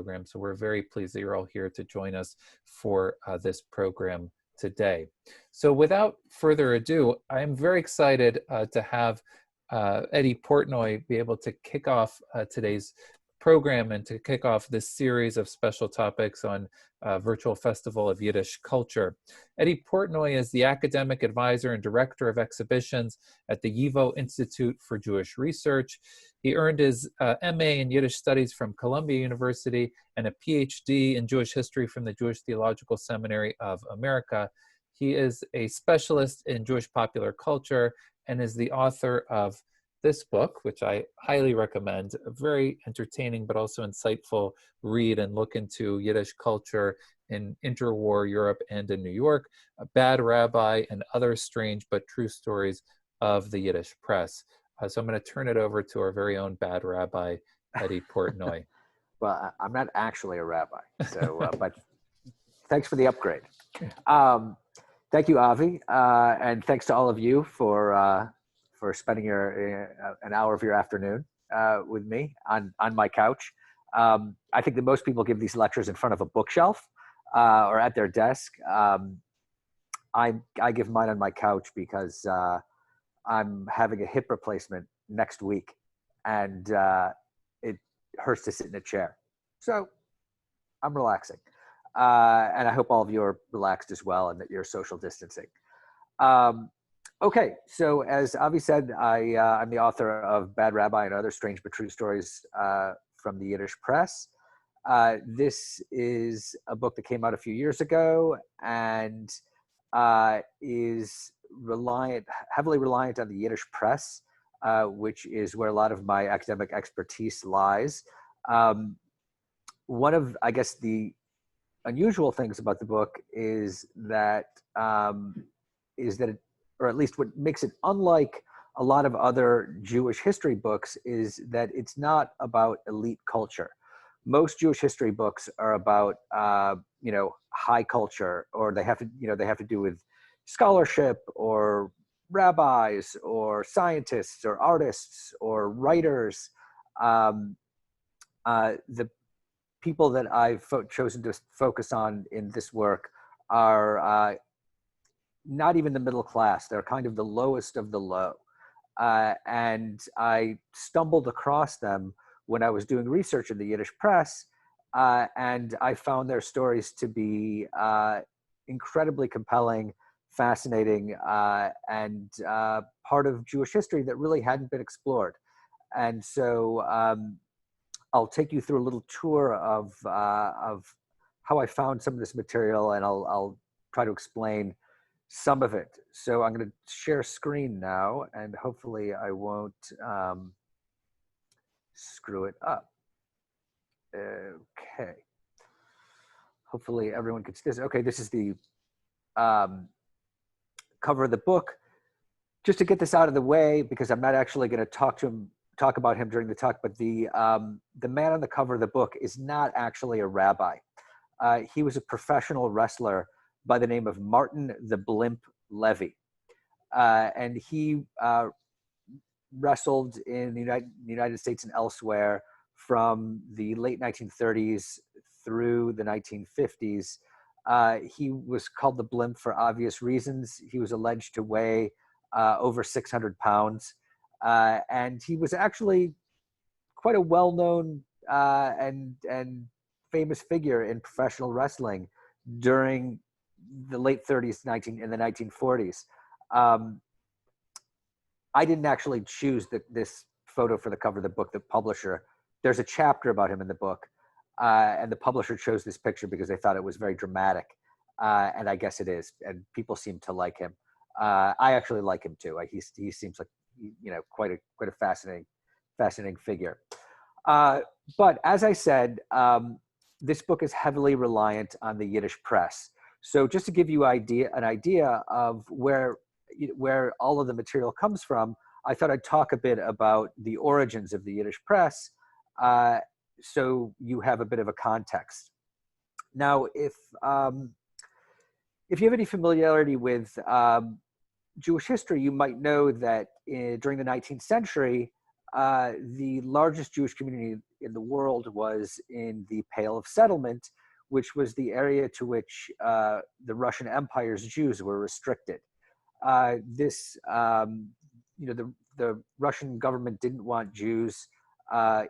program. So we're very pleased that you're all here to join us for this program today. So without further ado, I'm very excited to have Eddy Portnoy be able to kick off today's program and to kick off this series of special topics on Virtual Festival of Yiddish Culture. Eddy Portnoy is the academic advisor and director of exhibitions at the YIVO Institute for Jewish Research. He earned his MA in Yiddish Studies from Columbia University and a PhD in Jewish History from the Jewish Theological Seminary of America. He is a specialist in Jewish popular culture and is the author of this book, which I highly recommend, a very entertaining but also insightful read and look into Yiddish culture in interwar Europe and in New York, A Bad Rabbi and Other Strange but True Stories of the Yiddish Press. So I'm going to turn it over to our very own Bad Rabbi, Eddy Portnoy. Well, I'm not actually a rabbi, so but thanks for the upgrade. Thank you, Avi, and thanks to all of you for spending an hour of your afternoon with me on my couch. I think that most people give these lectures in front of a bookshelf or at their desk. I give mine on my couch because I'm having a hip replacement next week, and it hurts to sit in a chair. So I'm relaxing. And I hope all of you are relaxed as well and that you're social distancing. Okay, so as Avi said, I'm the author of Bad Rabbi and Other Strange but True Stories from the Yiddish Press. This is a book that came out a few years ago and is heavily reliant on the Yiddish Press, which is where a lot of my academic expertise lies. One of, I guess, the unusual things about the book is that it, or at least what makes it unlike a lot of other Jewish history books, is that it's not about elite culture. Most Jewish history books are about high culture, or they have to do with scholarship or rabbis or scientists or artists or writers. The people that I've chosen to focus on in this work are not even the middle class. They're kind of the lowest of the low. And I stumbled across them when I was doing research in the Yiddish Press, and I found their stories to be incredibly compelling, fascinating, and part of Jewish history that really hadn't been explored. And so I'll take you through a little tour of how I found some of this material, and I'll try to explain some of it. So I'm going to share screen now, and hopefully I won't screw it up. Okay. Hopefully everyone can see this. Okay, this is the cover of the book. Just to get this out of the way, because I'm not actually going to talk about him during the talk, but the man on the cover of the book is not actually a rabbi. He was a professional wrestler by the name of Martin the Blimp Levy. And he wrestled in the United States and elsewhere from the late 1930s through the 1950s. He was called the Blimp for obvious reasons. He was alleged to weigh over 600 pounds. And he was actually quite a well-known and famous figure in professional wrestling during the late 30s and the 1940s. I didn't actually choose this photo for the cover of the book. The publisher, there's a chapter about him in the book, and the publisher chose this picture because they thought it was very dramatic, and I guess it is, and people seem to like him. I actually like him too. He seems like quite a fascinating figure. But as I said, this book is heavily reliant on the Yiddish Press. So just to give you an idea of where all of the material comes from, I thought I'd talk a bit about the origins of the Yiddish Press, so you have a bit of a context. Now, if you have any familiarity with Jewish history, you might know that during the 19th century, the largest Jewish community in the world was in the Pale of Settlement, which was the area to which the Russian Empire's Jews were restricted. This, the Russian government didn't want Jews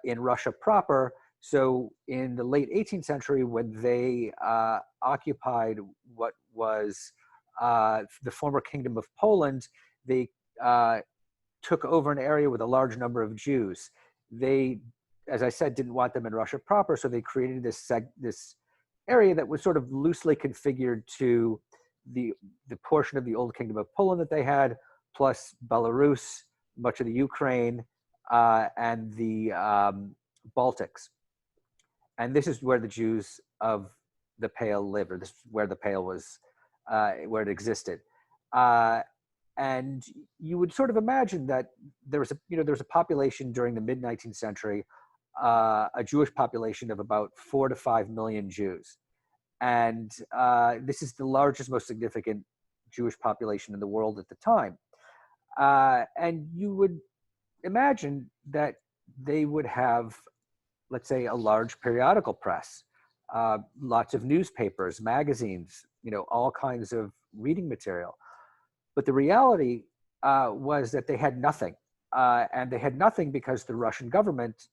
in Russia proper. So in the late 18th century, when they occupied what was the former Kingdom of Poland, they took over an area with a large number of Jews. They, as I said, didn't want them in Russia proper, so they created this area that was sort of loosely configured to the portion of the old Kingdom of Poland that they had, plus Belarus, much of the Ukraine, and the Baltics. And this is where the Jews of the Pale lived, or this is where the Pale was, where it existed. And you would sort of imagine that there was a population during the mid 19th century, a Jewish population of about 4 to 5 million Jews. And this is the largest, most significant Jewish population in the world at the time. And you would imagine that they would have, let's say, a large periodical press, lots of newspapers, magazines, all kinds of reading material. But the reality was that they had nothing. And they had nothing because the Russian government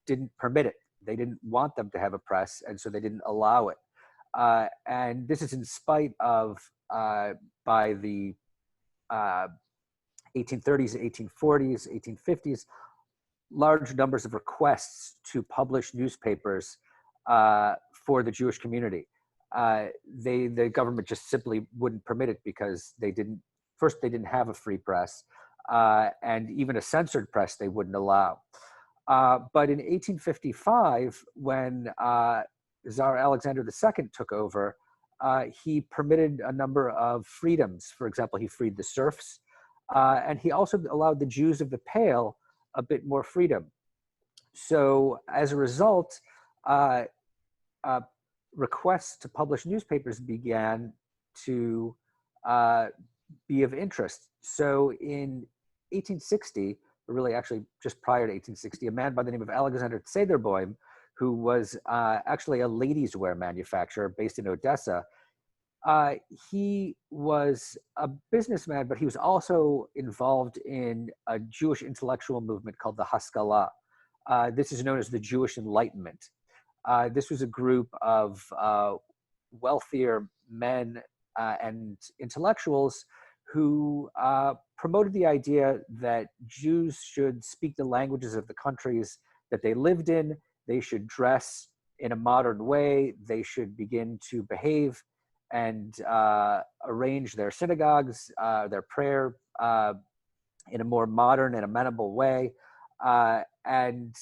didn't permit it. They didn't want them to have a press, and so they didn't allow it. And this is in spite of, by the 1830s, 1840s, 1850s, large numbers of requests to publish newspapers for the Jewish community. The government just simply wouldn't permit it because they didn't have a free press, and even a censored press they wouldn't allow. But in 1855, when Tsar Alexander II took over, he permitted a number of freedoms. For example, he freed the serfs, and he also allowed the Jews of the Pale a bit more freedom. So as a result, requests to publish newspapers began to be of interest. So in 1860, or really actually just prior to 1860, a man by the name of Alexander Tsederboim, who was actually a ladies' wear manufacturer based in Odessa, he was a businessman, but he was also involved in a Jewish intellectual movement called the Haskalah. This is known as the Jewish Enlightenment. This was a group of wealthier men and intellectuals who promoted the idea that Jews should speak the languages of the countries that they lived in. They should dress in a modern way. They should begin to behave and arrange their synagogues, their prayer in a more modern and amenable way. And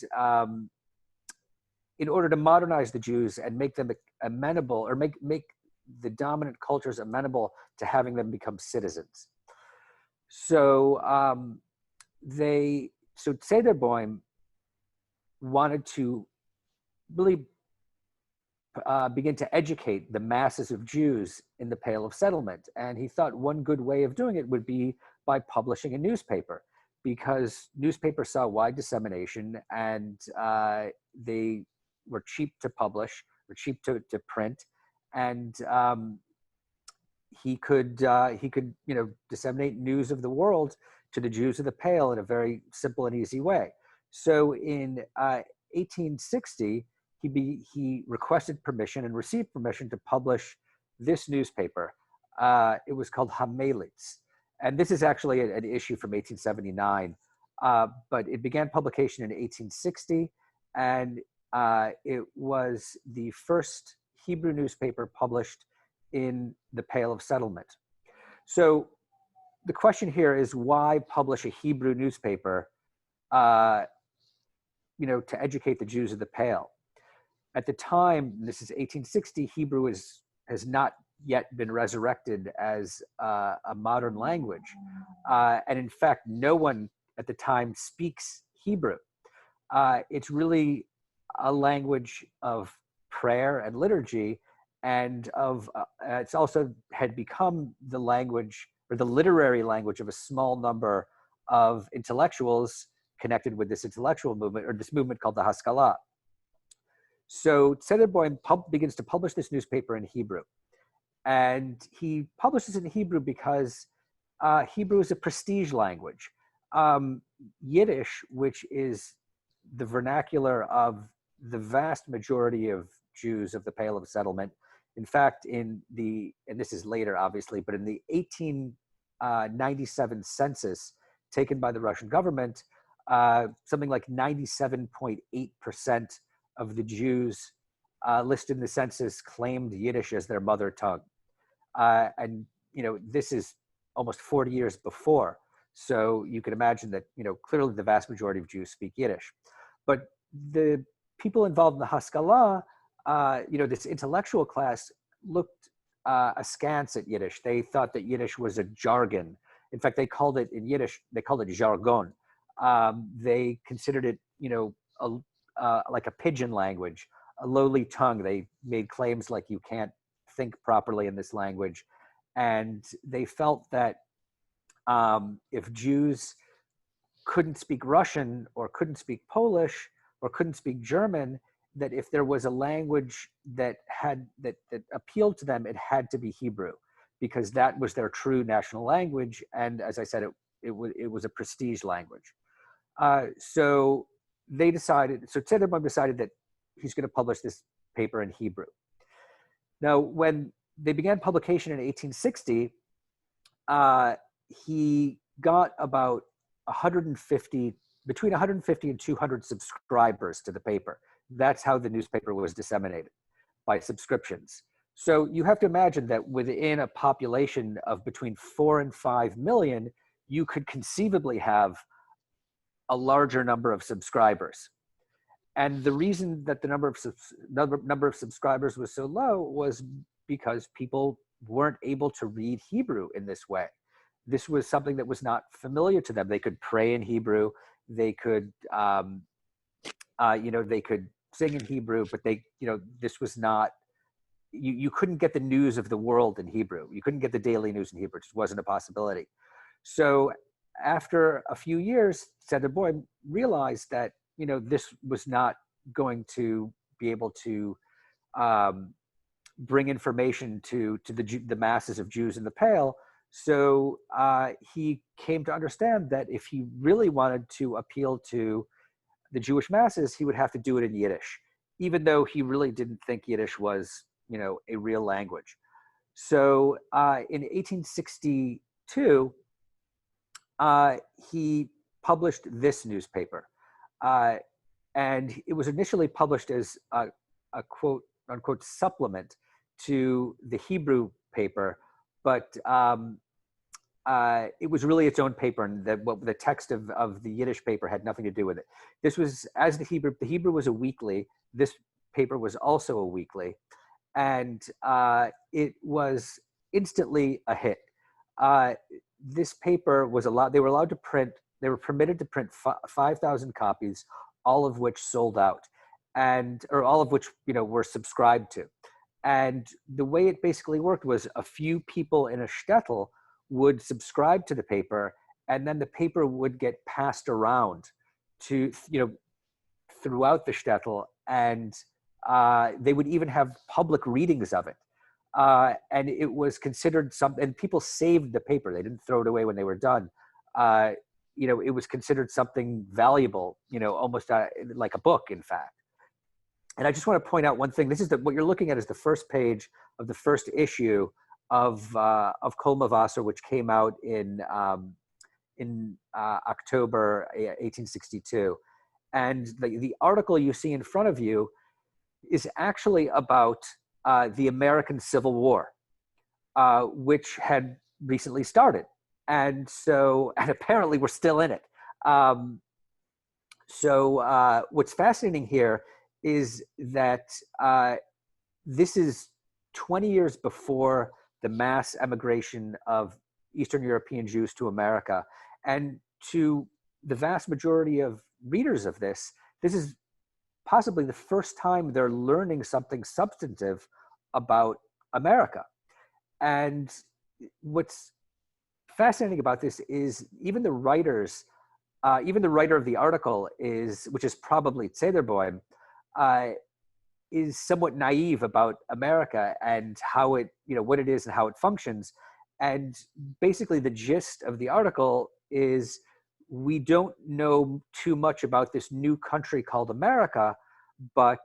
in order to modernize the Jews and make them amenable, or make the dominant cultures amenable to having them become citizens. So Tsederboim wanted to really begin to educate the masses of Jews in the Pale of Settlement. And he thought one good way of doing it would be by publishing a newspaper, because newspapers saw wide dissemination, and they were cheap to publish, were cheap to print, and he could disseminate news of the world to the Jews of the Pale in a very simple and easy way. So in 1860, he requested permission and received permission to publish this newspaper. It was called Hamelitz. And this is actually an issue from 1879, but it began publication in 1860, and it was the first Hebrew newspaper published in the Pale of Settlement. So the question here is, why publish a Hebrew newspaper, to educate the Jews of the Pale? At the time, this is 1860, Hebrew has not yet been resurrected as a modern language. And in fact, no one at the time speaks Hebrew. It's really a language of prayer and liturgy, and it's also had become the language, or the literary language, of a small number of intellectuals connected with this intellectual movement, or this movement called the Haskalah. So Sederboim begins to publish this newspaper in Hebrew. And he publishes it in Hebrew because Hebrew is a prestige language. Yiddish, which is the vernacular of the vast majority of Jews of the Pale of Settlement. In fact, and this is later, obviously, but in the 1897 census taken by the Russian government, something like 97.8% of the Jews listed in the census claimed Yiddish as their mother tongue. And, this is almost 40 years before. So you can imagine that, clearly the vast majority of Jews speak Yiddish. But the people involved in the Haskalah, this intellectual class looked askance at Yiddish. They thought that Yiddish was a jargon. In fact, they called it in Yiddish, they called it jargon. They considered it, like a pidgin language, a lowly tongue. They made claims like you can't think properly in this language. And they felt that if Jews couldn't speak Russian or couldn't speak Polish or couldn't speak German, that if there was a language that appealed to them, it had to be Hebrew, because that was their true national language. And as I said, it was a prestige language. So Sederboim decided that he's going to publish this paper in Hebrew. Now, when they began publication in 1860, he got about between 150 and 200 subscribers to the paper. That's how the newspaper was disseminated, by subscriptions. So you have to imagine that within a population of between 4 and 5 million, you could conceivably have a larger number of subscribers. And the reason that the number of subscribers was so low was because people weren't able to read Hebrew in this way. This was something that was not familiar to them. They could pray in Hebrew. They could, they could sing in Hebrew, but this was not, you couldn't get the news of the world in Hebrew. You couldn't get the daily news in Hebrew. It just wasn't a possibility. So after a few years, Sederboim realized that, this was not going to be able to bring information to the masses of Jews in the Pale. So he came to understand that if he really wanted to appeal to the Jewish masses, he would have to do it in Yiddish, even though he really didn't think Yiddish was, a real language. So in 1862, he published this newspaper. And it was initially published as a quote unquote supplement to the Hebrew paper, but it was really its own paper, and the text of the Yiddish paper had nothing to do with it. This was, as the Hebrew was a weekly, this paper was also a weekly, and it was instantly a hit. This paper was they were permitted to print 5,000 copies, all of which sold out, or all of which, were subscribed to. And the way it basically worked was a few people in a shtetl would subscribe to the paper, and then the paper would get passed around to, throughout the shtetl, and they would even have public readings of it. And it was considered and people saved the paper. They didn't throw it away when they were done. It was considered something valuable, almost like a book, in fact. And I just want to point out one thing. This is what you're looking at is the first page of the first issue of Kol Mavasar, which came out in October 1862. And the article you see in front of you is actually about the American Civil War, which had recently started. And apparently we're still in it. What's fascinating here is that this is 20 years before the mass emigration of Eastern European Jews to America. And to the vast majority of readers of this is possibly the first time they're learning something substantive about America. And what's fascinating about this is even the writers even the writer of the article which is probably Tzederboim, is somewhat naive about America and how it, what it is and how it functions. And basically the gist of the article is we don't know too much about this new country called America, but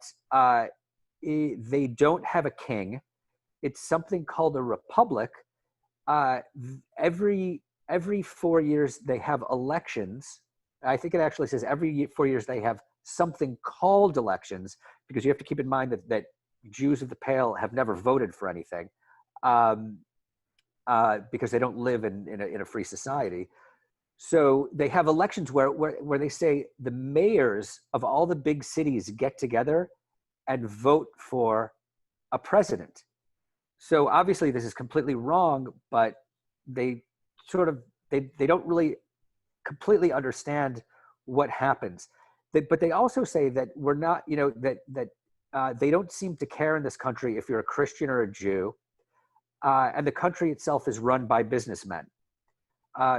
they don't have a king. It's something called a republic. Every 4 years they have elections. I think it actually says every 4 years they have something called elections, because you have to keep in mind that Jews of the Pale have never voted for anything, because they don't live in a free society. So they have elections where they say the mayors of all the big cities get together and vote for a president. So obviously this is completely wrong, but they don't really completely understand what happens. But they also say that we're not, that they don't seem to care in this country if you're a Christian or a Jew, and the country itself is run by businessmen.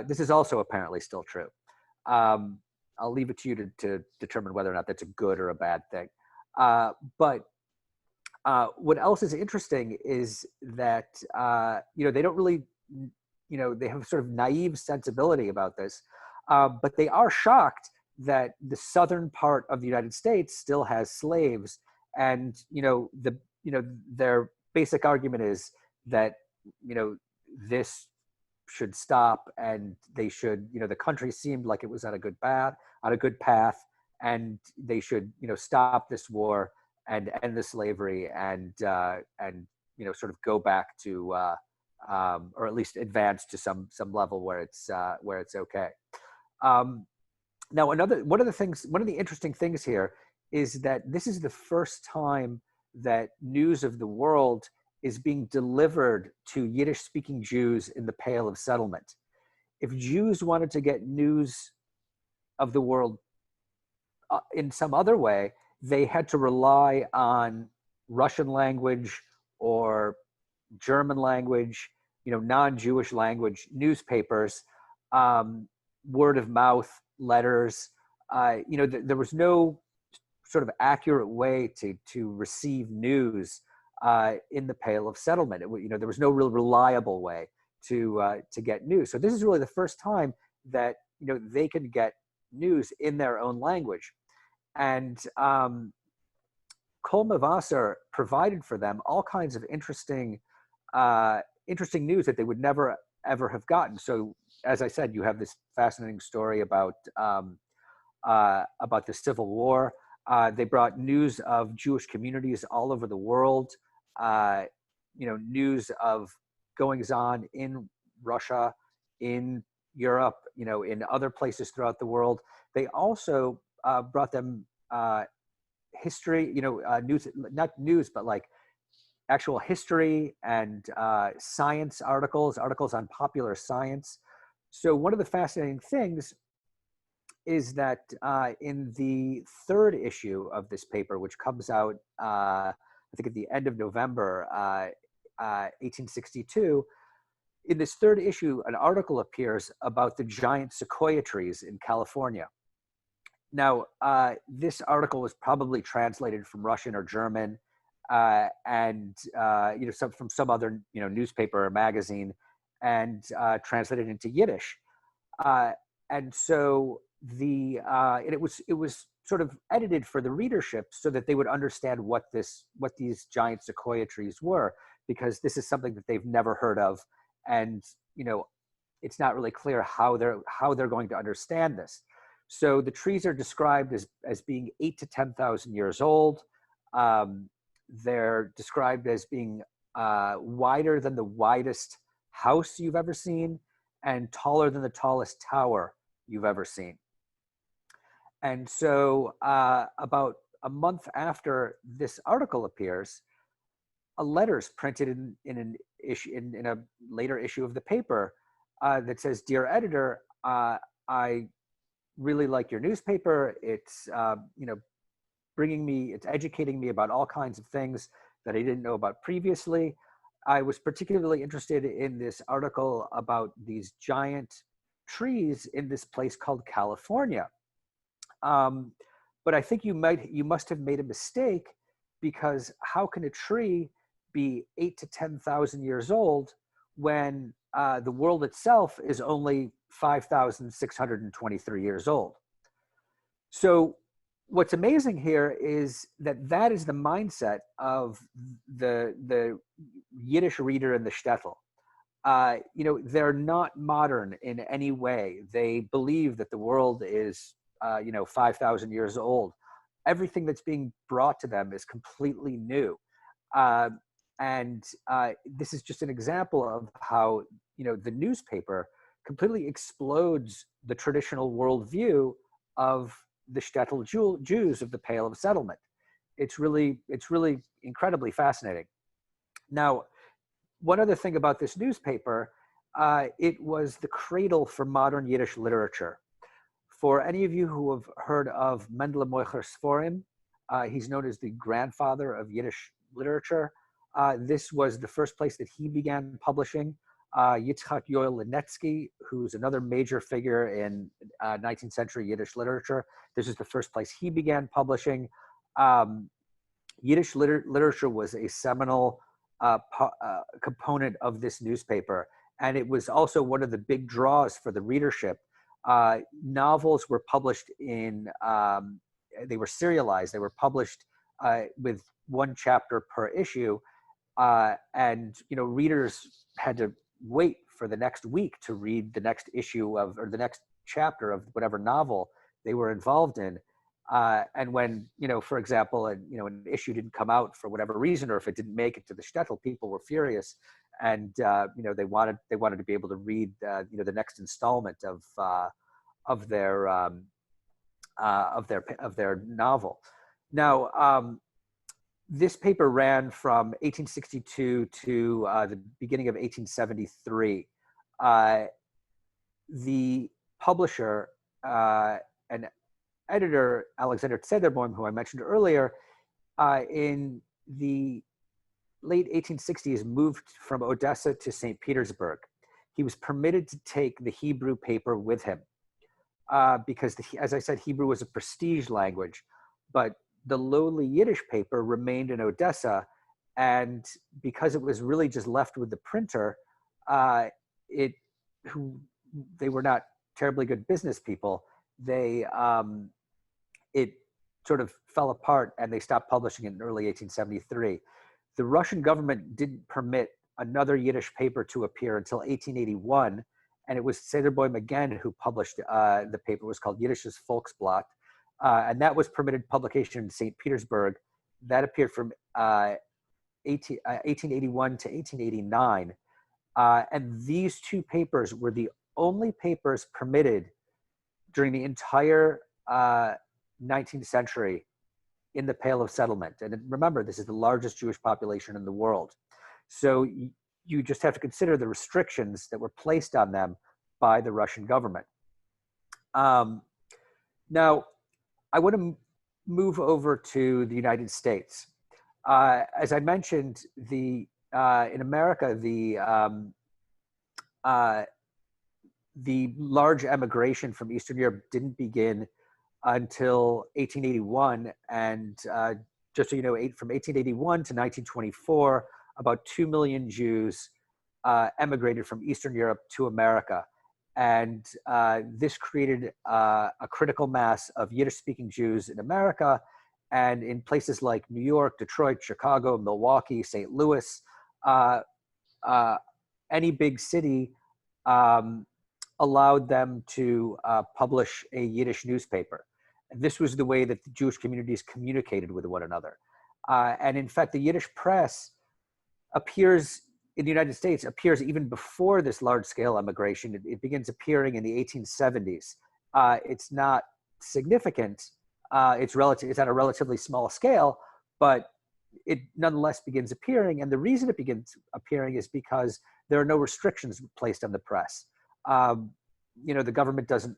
This is also apparently still true. I'll leave it to you to determine whether or not that's a good or a bad thing. But what else is interesting is that, they don't really, they have a sort of naive sensibility about this, but they are shocked that the southern part of the United States still has slaves. And, their basic argument is that, this should stop, and they should, the country seemed like it was on a good path, and they should, stop this war and end the slavery, and sort of go back to, or at least advance to some level where it's okay. Now, one of the interesting things here is that this is the first time that news of the world is being delivered to Yiddish-speaking Jews in the Pale of Settlement. If Jews wanted to get news of the world in some other way, they had to rely on Russian language or German language, non-Jewish language newspapers, word of mouth, letters. There was no sort of accurate way to receive news in the Pale of Settlement. There was no real reliable way to get news. So this is really the first time that they can get news in their own language. And Kol Mavasar provided for them all kinds of interesting news that they would never ever have gotten. So, as I said, you have this fascinating story about the Civil War. They brought news of Jewish communities all over the world. News of goings on in Russia, in Europe, in other places throughout the world. They also brought them history, news, not news, but like actual history and science articles on popular science. So one of the fascinating things is that in the third issue of this paper, which comes out, I think at the end of November, 1862, in this third issue, an article appears about the giant sequoia trees in California. Now, this article was probably translated from Russian or German, and from some other newspaper or magazine, and translated into Yiddish. And so it was sort of edited for the readership so that they would understand what these giant sequoia trees were, because this is something that they've never heard of, and it's not really clear how they're going to understand this. So the trees are described as being 8,000 to 10,000 years old. They're described as being wider than the widest house you've ever seen, and taller than the tallest tower you've ever seen. And so about a month after this article appears, a letter's printed in a later issue of the paper that says, "Dear editor, I really like your newspaper. It's it's educating me about all kinds of things that I didn't know about previously. I was particularly interested in this article about these giant trees in this place called California. But I think you must have made a mistake, because how can a tree be 8 to 10,000 years old when the world itself is only 5,623 years old? So what's amazing here is that that is the mindset of the Yiddish reader in the shtetl. They're not modern in any way. They believe that the world is 5,000 years old. Everything that's being brought to them is completely new. And this is just an example of how, the newspaper completely explodes the traditional worldview of the shtetl Jews of the Pale of Settlement. It's really incredibly fascinating. Now, one other thing about this newspaper, it was the cradle for modern Yiddish literature. For any of you who have heard of Mendele Moicher Sforim, he's known as the grandfather of Yiddish literature. This was the first place that he began publishing. Yitzchak Yoel Linetsky, who's another major figure in 19th century Yiddish literature. This is the first place he began publishing. Yiddish literature was a seminal component of this newspaper, and it was also one of the big draws for the readership. Novels were published they were serialized. They were published with one chapter per issue, and readers had to wait for the next week to read the next issue or the next chapter of whatever novel they were involved in. And when, for example, an issue didn't come out for whatever reason, or if it didn't make it to the shtetl, people were furious, and they wanted to be able to read the next installment of their novel. Now, this paper ran from 1862 to the beginning of 1873. The publisher and editor, Alexander Zederboim, who I mentioned earlier, in the late 1860s moved from Odessa to St. Petersburg. He was permitted to take the Hebrew paper with him because, as I said, Hebrew was a prestige language, but the lowly Yiddish paper remained in Odessa, and because it was really just left with the printer, they were not terribly good business people. It sort of fell apart, and they stopped publishing it in early 1873. The Russian government didn't permit another Yiddish paper to appear until 1881, and it was Zederboim again who published the paper. It was called Yiddisches Volksblatt, and that was permitted publication in St. Petersburg. That appeared from 1881 to 1889, and these two papers were the only papers permitted during the entire 19th century in the Pale of Settlement. And remember, this is the largest Jewish population in the world. So you just have to consider the restrictions that were placed on them by the Russian government. Now, I want to move over to the United States. As I mentioned, in America, the large emigration from Eastern Europe didn't begin until 1881. And just so you know, from 1881 to 1924, about 2 million Jews emigrated from Eastern Europe to America. And this created a critical mass of Yiddish-speaking Jews in America, and in places like New York, Detroit, Chicago, Milwaukee, St. Louis, any big city allowed them to publish a Yiddish newspaper. This was the way that the Jewish communities communicated with one another. And in fact, the Yiddish press appears in the United States, appears even before this large-scale emigration. It begins appearing in the 1870s. It's not significant. It's at a relatively small scale, but it nonetheless begins appearing. And the reason it begins appearing is because there are no restrictions placed on the press. The government doesn't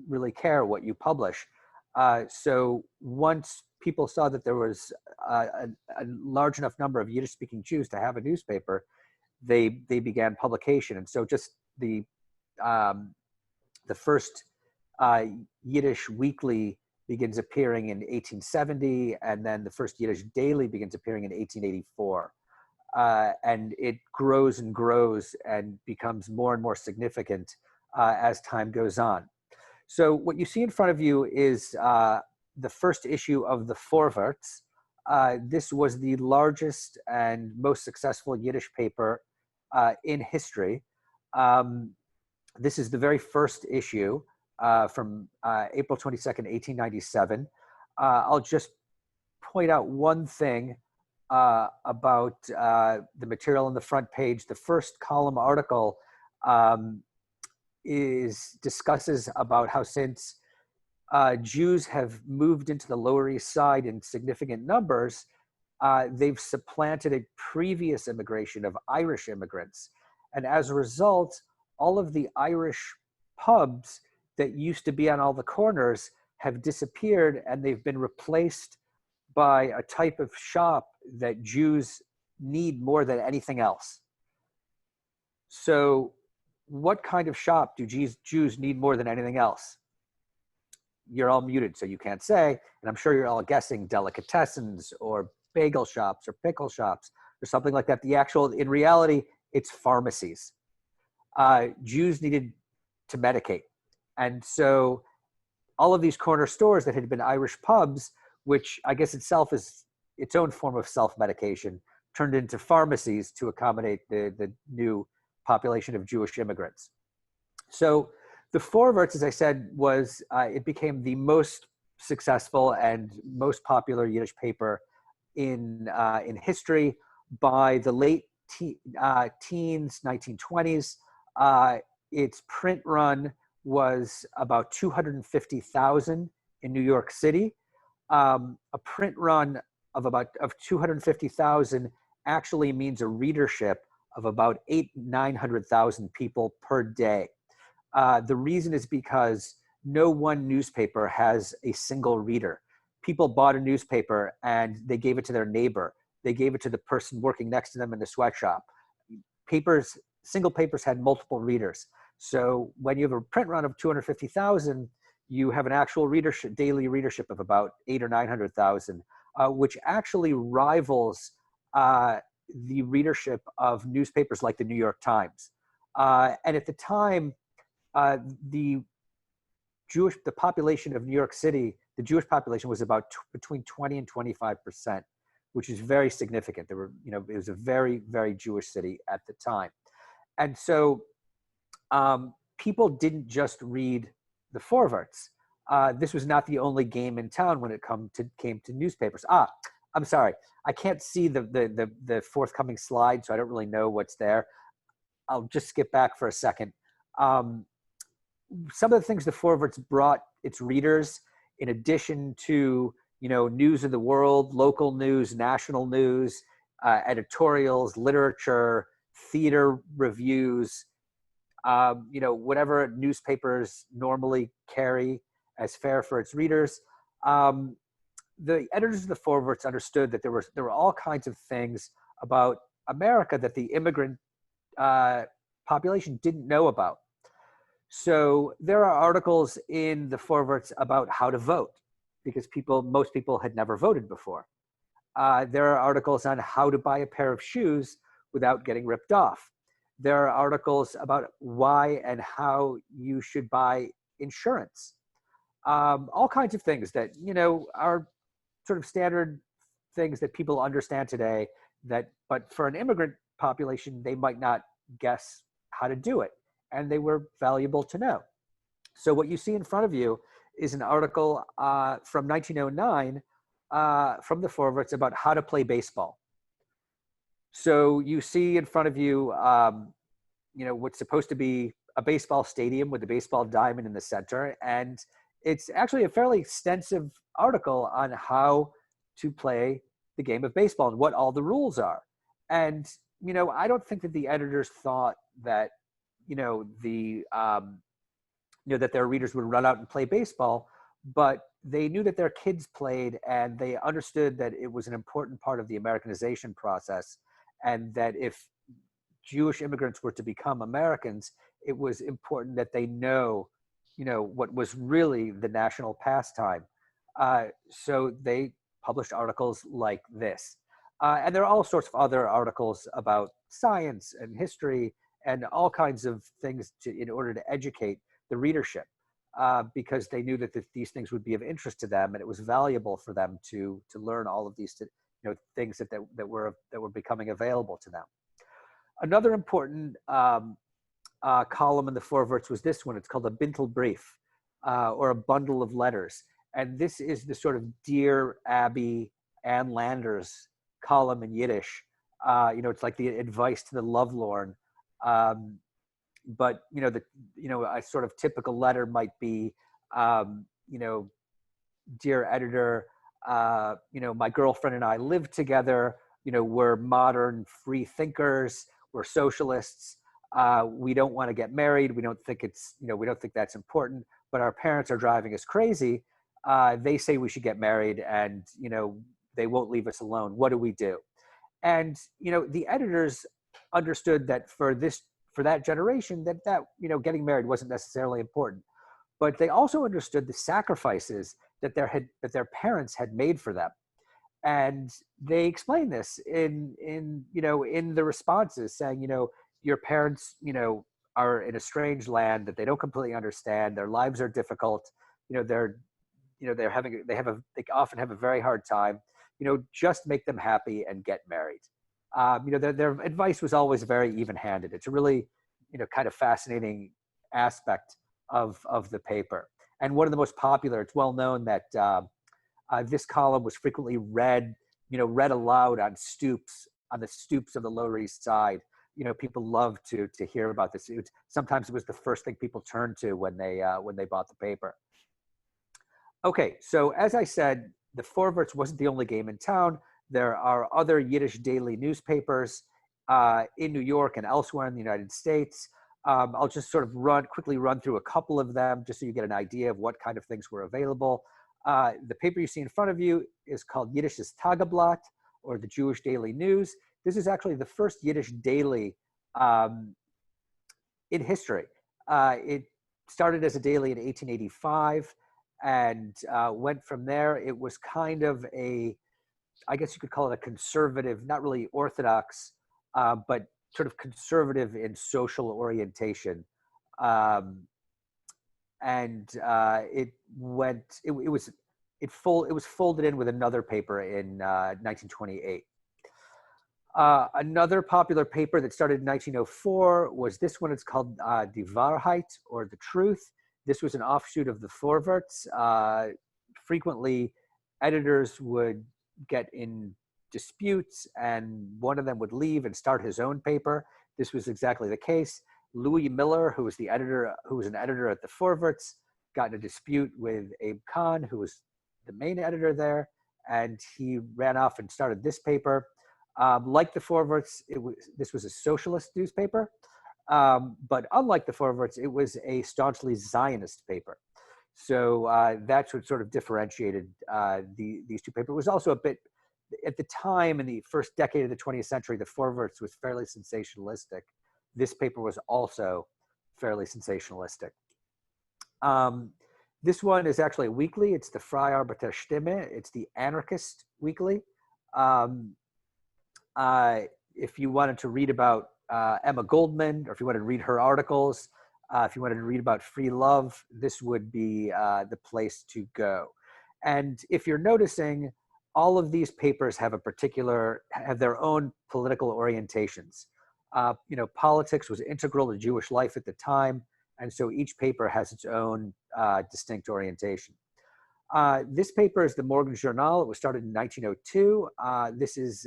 really care what you publish. So once people saw that there was a large enough number of Yiddish-speaking Jews to have a newspaper, they began publication. And so just the The first uh, Yiddish weekly begins appearing in 1870, and then the first Yiddish daily begins appearing in 1884. And it grows and grows and becomes more and more significant as time goes on. So what you see in front of you is the first issue of the Vorwärts. This was the largest and most successful Yiddish paper in history. This is the very first issue from April 22nd, 1897. I'll just point out one thing about the material on the front page. The first column article discusses about how since Jews have moved into the Lower East Side in significant numbers, they've supplanted a previous immigration of Irish immigrants. And as a result, all of the Irish pubs that used to be on all the corners have disappeared, and they've been replaced by a type of shop that Jews need more than anything else. So what kind of shop do Jews need more than anything else? You're all muted, so you can't say, and I'm sure you're all guessing delicatessens or bagel shops or pickle shops or something like that. In reality, it's pharmacies. Jews needed to medicate. And so all of these corner stores that had been Irish pubs, which I guess itself is its own form of self-medication, turned into pharmacies to accommodate the new population of Jewish immigrants. So the Vorwärts, as I said, it became the most successful and most popular Yiddish paper in history by the late teens, 1920s. Its print run was about 250,000 in New York City. A print run of 250,000 actually means a readership of about 900,000 people per day. The reason is because no one newspaper has a single reader. People bought a newspaper and they gave it to their neighbor. They gave it to the person working next to them in the sweatshop. Single papers had multiple readers. So when you have a print run of 250,000, you have an actual daily readership of about 800,000 or 900,000, which actually rivals the readership of newspapers like the New York Times. And at the time, the population of New York City, the Jewish population was about between 20 and 25%, which is very significant. It was a very, very Jewish city at the time. And so people didn't just read the Vorwärts. This was not the only game in town when it came to newspapers. I'm sorry, I can't see the forthcoming slide, so I don't really know what's there. I'll just skip back for a second. Some of the things the Vorwärts brought its readers, in addition to news of the world, local news, national news, editorials, literature, theater reviews, whatever newspapers normally carry as fare for its readers. The editors of the Vorwärts understood that there were all kinds of things about America that the immigrant population didn't know about. So there are articles in the Vorwärts about how to vote, because most people had never voted before. There are articles on how to buy a pair of shoes without getting ripped off. There are articles about why and how you should buy insurance. All kinds of things that, are sort of standard things that people understand today, but for an immigrant population, they might not guess how to do it. And they were valuable to know. So what you see in front of you is an article from 1909 from the Vorwärts about how to play baseball. So you see in front of you, what's supposed to be a baseball stadium with a baseball diamond in the center. And it's actually a fairly extensive article on how to play the game of baseball and what all the rules are. And, I don't think that the editors thought that, that their readers would run out and play baseball, but they knew that their kids played, and they understood that it was an important part of the Americanization process, and that if Jewish immigrants were to become Americans, it was important that they know what was really the national pastime. So they published articles like this. And there are all sorts of other articles about science and history and all kinds of things in order to educate the readership, because they knew that these things would be of interest to them, and it was valuable for them to learn all of these things that were becoming available to them. Another important column in the Vorwärts was this one. It's called a Bintel Brief, or a bundle of letters. And this is the sort of Dear Abby, Ann Landers column in Yiddish. It's like the advice to the lovelorn. But a sort of typical letter might be, dear editor, my girlfriend and I live together. We're modern free thinkers. We're socialists. We don't want to get married. We don't think we don't think that's important. But our parents are driving us crazy. They say we should get married, and they won't leave us alone. What do we do? And the editors understood that for that generation, that getting married wasn't necessarily important, but they also understood the sacrifices that their parents had made for them, and they explained this in the responses, saying your parents are in a strange land that they don't completely understand. Their lives are difficult. They often have a very hard time. Just make them happy and get married. Their advice was always very even-handed. It's a really, kind of fascinating aspect of the paper. And one of the most popular, it's well known that this column was frequently read aloud on the stoops of the Lower East Side. People loved to hear about this. Sometimes it was the first thing people turned to when they bought the paper. Okay, so as I said, the Vorwärts wasn't the only game in town. There are other Yiddish daily newspapers in New York and elsewhere in the United States. I'll just sort of quickly run through a couple of them just so you get an idea of what kind of things were available. The paper you see in front of you is called Yiddish's Tageblatt, or the Jewish Daily News. This is actually the first Yiddish daily in history. It started as a daily in 1885 and went from there. It was kind of I guess you could call it a conservative, not really orthodox, but sort of conservative in social orientation. It was folded in with another paper in 1928. Another popular paper that started in 1904 was this one. It's called Die Wahrheit, or The Truth. This was an offshoot of the Vorwärts. Frequently, editors would get in disputes, and one of them would leave and start his own paper. This was exactly the case. Louis Miller, who was an editor at the Vorwärts, got in a dispute with Abe Kahn, who was the main editor there, and he ran off and started this paper. Like the Vorwärts, this was a socialist newspaper, but unlike the Vorwärts, it was a staunchly Zionist paper. So that's what sort of differentiated these two papers. It was also a bit, at the time in the first decade of the 20th century, the Vorwärts was fairly sensationalistic. This paper was also fairly sensationalistic. This one is actually a weekly. It's the Freie Arbeiter Stimme. It's the anarchist weekly. If you wanted to read about Emma Goldman, or if you wanted to read her articles, if you wanted to read about free love, this would be the place to go. And if you're noticing, all of these papers have their own political orientations. Politics was integral to Jewish life at the time, and so each paper has its own distinct orientation. This paper is the Morgen Journal. It was started in 1902. This is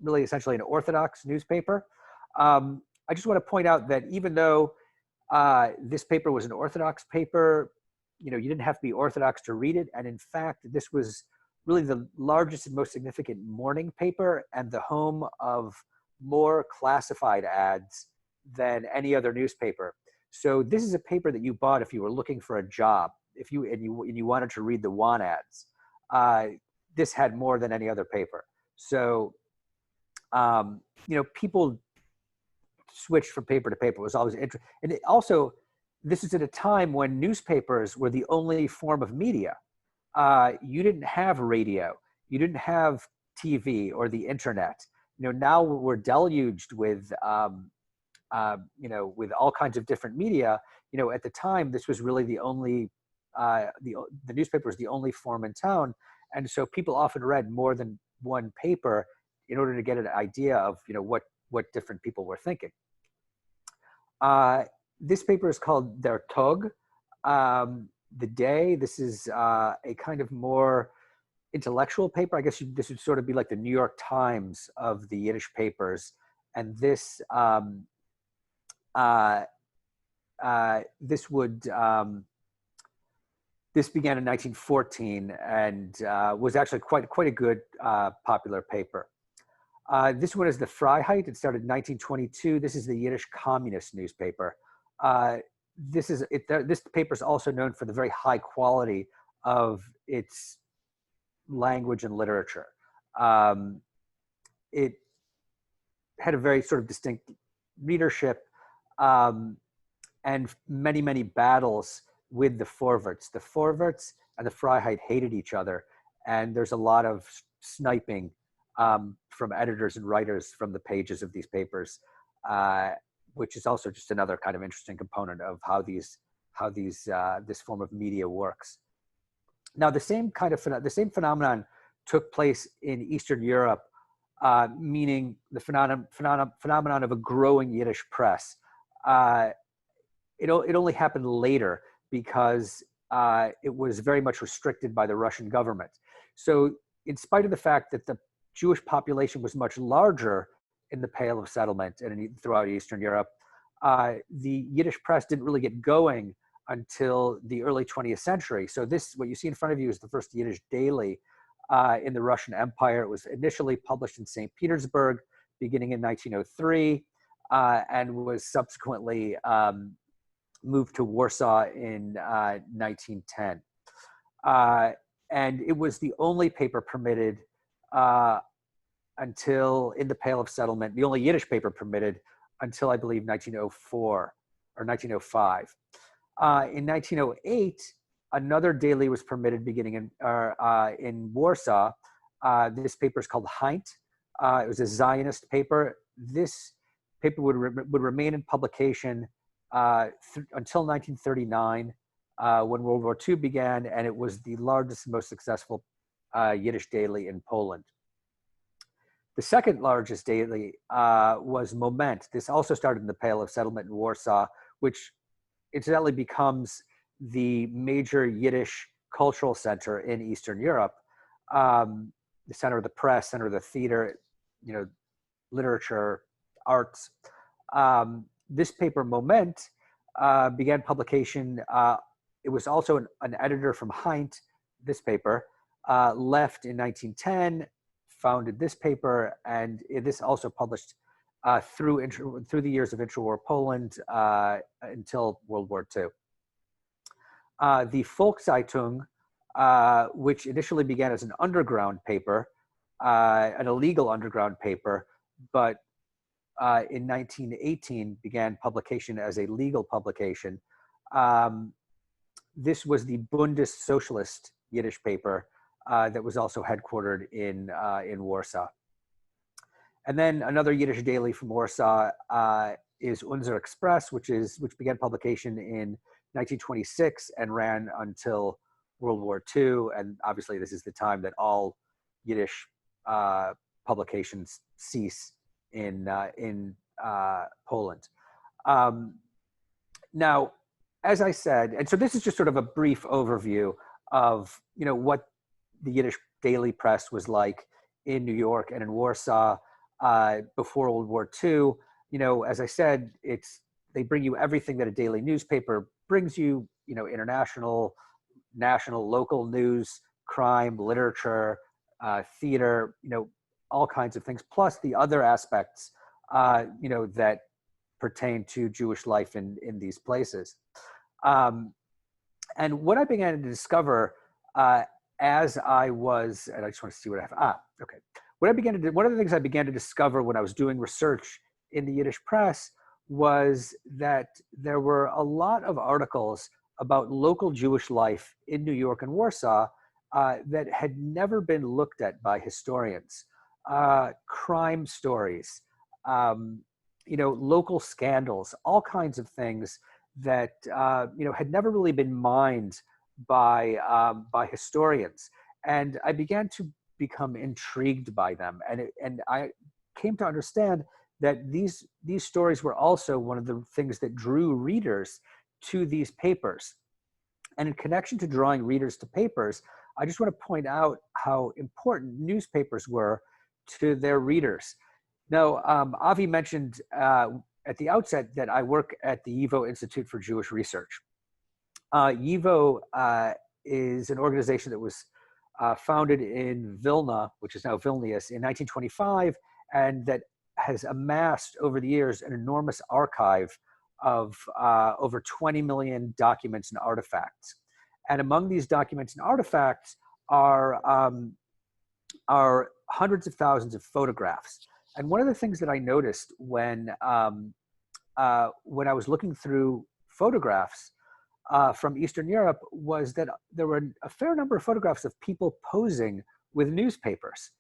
really essentially an Orthodox newspaper. I just want to point out that even though this paper was an Orthodox paper, you didn't have to be Orthodox to read it. And in fact, this was really the largest and most significant morning paper and the home of more classified ads than any other newspaper. So this is a paper that you bought if you were looking for a job, if you wanted to read the want ads. This had more than any other paper. So people switched from paper to paper. It was always interesting. And it also, this is at a time when newspapers were the only form of media. You didn't have radio, you didn't have TV or the internet. Now we're deluged with, with all kinds of different media. At the time, this was really the only, the newspaper was the only form in town. And so people often read more than one paper in order to get an idea of, what different people were thinking. This paper is called Der Tag, the day. This is a kind of more intellectual paper. I guess this would sort of be like the New York Times of the Yiddish papers. And this this began in 1914 and was actually quite a good popular paper. This one is the Freiheit. It started in 1922. This is the Yiddish communist newspaper. This paper is also known for the very high quality of its language and literature. It had a very sort of distinct readership and many battles with the Vorwärts. The Vorwärts and the Freiheit hated each other, and there's a lot of sniping from editors and writers from the pages of these papers, which is also just another kind of interesting component of how this form of media works. Now, the same phenomenon took place in Eastern Europe, meaning the phenomenon of a growing Yiddish press. It only happened later because it was very much restricted by the Russian government. So, in spite of the fact that the Jewish population was much larger in the Pale of Settlement and throughout Eastern Europe, the Yiddish press didn't really get going until the early 20th century. So what you see in front of you is the first Yiddish daily in the Russian Empire. It was initially published in St. Petersburg beginning in 1903 and was subsequently moved to Warsaw in 1910. And it was the only paper permitted until in the Pale of Settlement, the only Yiddish paper permitted until I believe 1904 or 1905. In 1908, another daily was permitted beginning in Warsaw. This paper is called Heint. It was a Zionist paper. This paper would remain in publication until 1939, when World War II began, and it was the largest and most successful Yiddish daily in Poland. The second largest daily was Moment. This also started in the Pale of Settlement in Warsaw, which incidentally becomes the major Yiddish cultural center in Eastern Europe, the center of the press, center of the theater, literature, arts. This paper, Moment, began publication. It was also an editor from Heint, this paper, left in 1910, founded this paper, and this also published through the years of interwar Poland until World War II. The Volkszeitung, which initially began as an underground paper, an illegal underground paper, but in 1918 began publication as a legal publication. This was the Bundessocialist Yiddish paper that was also headquartered in Warsaw. And then another Yiddish daily from Warsaw is Unser Express, which began publication in 1926 and ran until World War II. And obviously, this is the time that all Yiddish publications cease in Poland. Now, as I said, and so this is just sort of a brief overview of what the Yiddish daily press was like in New York and in Warsaw before World War II. As I said, they bring you everything that a daily newspaper brings you. International, national, local news, crime, literature, theater. All kinds of things, plus the other aspects, that pertain to Jewish life in these places. And what I began to discover as I was, and I just want to see what I have. Okay. One of the things I began to discover when I was doing research in the Yiddish press was that there were a lot of articles about local Jewish life in New York and Warsaw that had never been looked at by historians. Crime stories, local scandals, all kinds of things that had never really been mined by historians. And I began to become intrigued by them, and I came to understand that these stories were also one of the things that drew readers to these papers. And in connection to drawing readers to papers, I just want to point out how important newspapers were to their readers. Now, Avi mentioned at the outset that I work at the YIVO Institute for Jewish Research. YIVO is an organization that was founded in Vilna, which is now Vilnius, in 1925, and that has amassed over the years an enormous archive of over 20 million documents and artifacts. And among these documents and artifacts are hundreds of thousands of photographs. And one of the things that I noticed when I was looking through photographs from Eastern Europe was that there were a fair number of photographs of people posing with newspapers.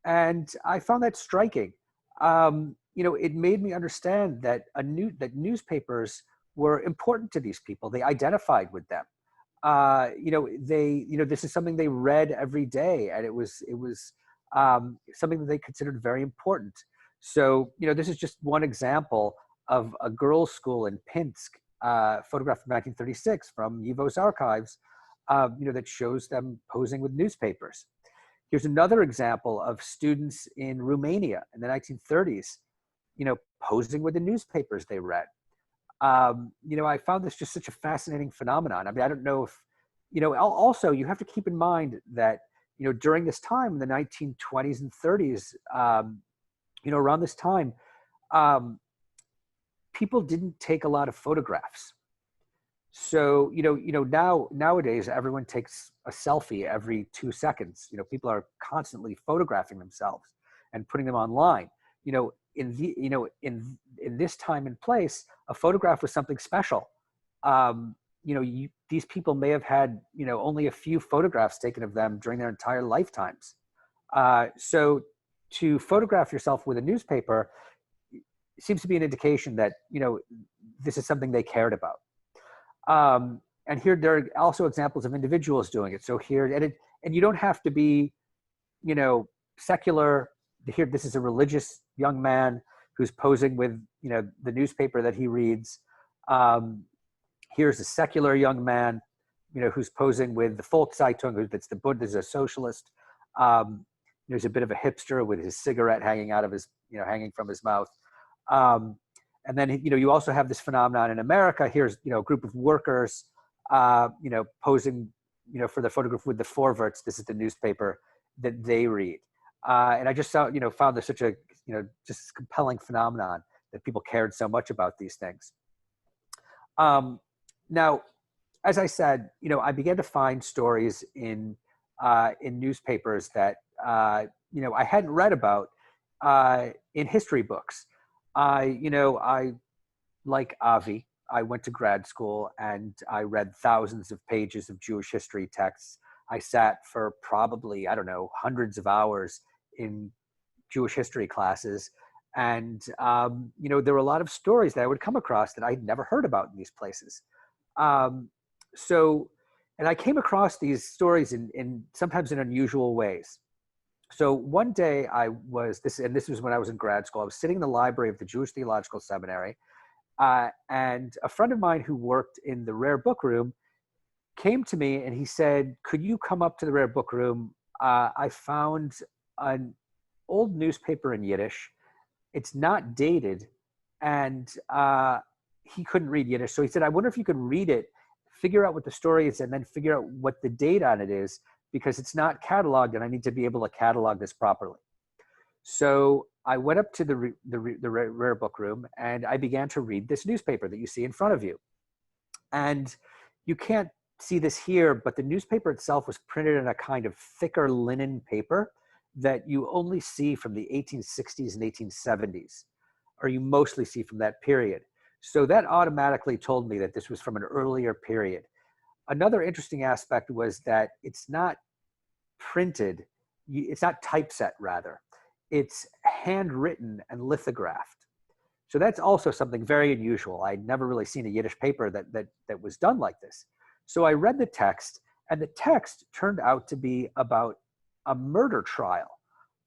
And I found that striking. It made me understand that that newspapers were important to these people. They identified with them. This is something they read every day, and it was something that they considered very important. So, this is just one example of a girls' school in Pinsk, photographed from 1936 from YIVO's archives, that shows them posing with newspapers. Here's another example of students in Romania in the 1930s, posing with the newspapers they read. I found this just such a fascinating phenomenon. I mean, I don't know if, also you have to keep in mind that, during this time in the 1920s and 30s, around this time, people didn't take a lot of photographs. So, nowadays everyone takes a selfie every 2 seconds. People are constantly photographing themselves and putting them online. In this time and place, a photograph was something special. These people may have had, only a few photographs taken of them during their entire lifetimes. So to photograph yourself with a newspaper seems to be an indication that, this is something they cared about. And here there are also examples of individuals doing it. So here, and you don't have to be, secular. Here, this is a religious young man who's posing with, the newspaper that he reads. Here's a secular young man, who's posing with the Volkszeitung, that's the Bund, is a socialist. There's a bit of a hipster with his cigarette hanging out of his, hanging from his mouth. And then, you also have this phenomenon in America. Here's, a group of workers, posing, for the photograph with the Vorwärts. This is the newspaper that they read. And I just found this such a, just compelling phenomenon that people cared so much about these things. Now, as I said, I began to find stories in newspapers that, I hadn't read about in history books. I like Avi. I went to grad school and I read thousands of pages of Jewish history texts. I sat for probably, hundreds of hours in Jewish history classes. And, there were a lot of stories that I would come across that I'd never heard about in these places. And I came across these stories in sometimes in unusual ways. So one day this was when I was in grad school. I was sitting in the library of the Jewish Theological Seminary, and a friend of mine who worked in the rare book room came to me and he said, "Could you come up to the rare book room? I found an old newspaper in Yiddish. It's not dated," and he couldn't read Yiddish. So he said, "I wonder if you could read it, figure out what the story is, and then figure out what the date on it is, because it's not cataloged and I need to be able to catalog this properly." So I went up to the rare book room and I began to read this newspaper that you see in front of you. And you can't see this here, but the newspaper itself was printed in a kind of thicker linen paper that you only see from the 1860s and 1870s, or you mostly see from that period. So that automatically told me that this was from an earlier period. Another interesting aspect was that it's not printed, it's not typeset rather, it's handwritten and lithographed. So that's also something very unusual. I'd never really seen a Yiddish paper that was done like this. So I read the text, and the text turned out to be about a murder trial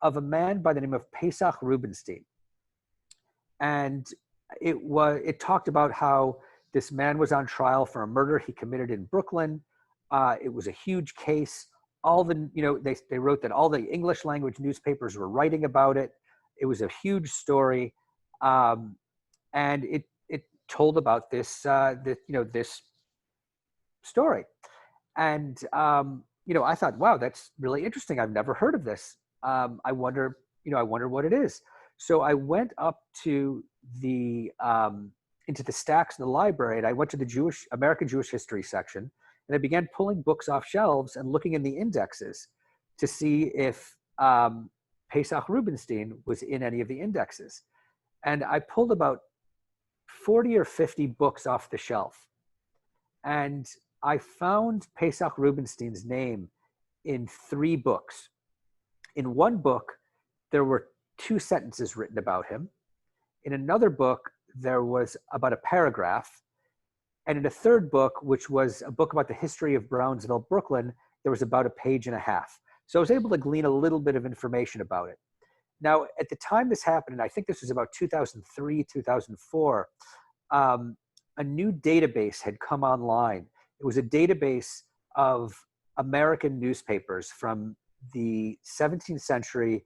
of a man by the name of Pesach Rubenstein. And it talked about how this man was on trial for a murder he committed in Brooklyn. It was a huge case. All the, they wrote that all the English language newspapers were writing about it. It was a huge story. And it told about this story. And, I thought, wow, that's really interesting. I've never heard of this. I wonder what it is. So I went up to into the stacks in the library, and I went to the American Jewish history section, and I began pulling books off shelves and looking in the indexes to see if Pesach Rubenstein was in any of the indexes. And I pulled about 40 or 50 books off the shelf. And I found Pesach Rubenstein's name in 3 books. In one book, there were 2 sentences written about him. In another book, there was about a paragraph. And in a third book, which was a book about the history of Brownsville, Brooklyn, there was about a page and a half. So I was able to glean a little bit of information about it. Now, at the time this happened, and I think this was about 2003, 2004, a new database had come online. It was a database of American newspapers from the 17th century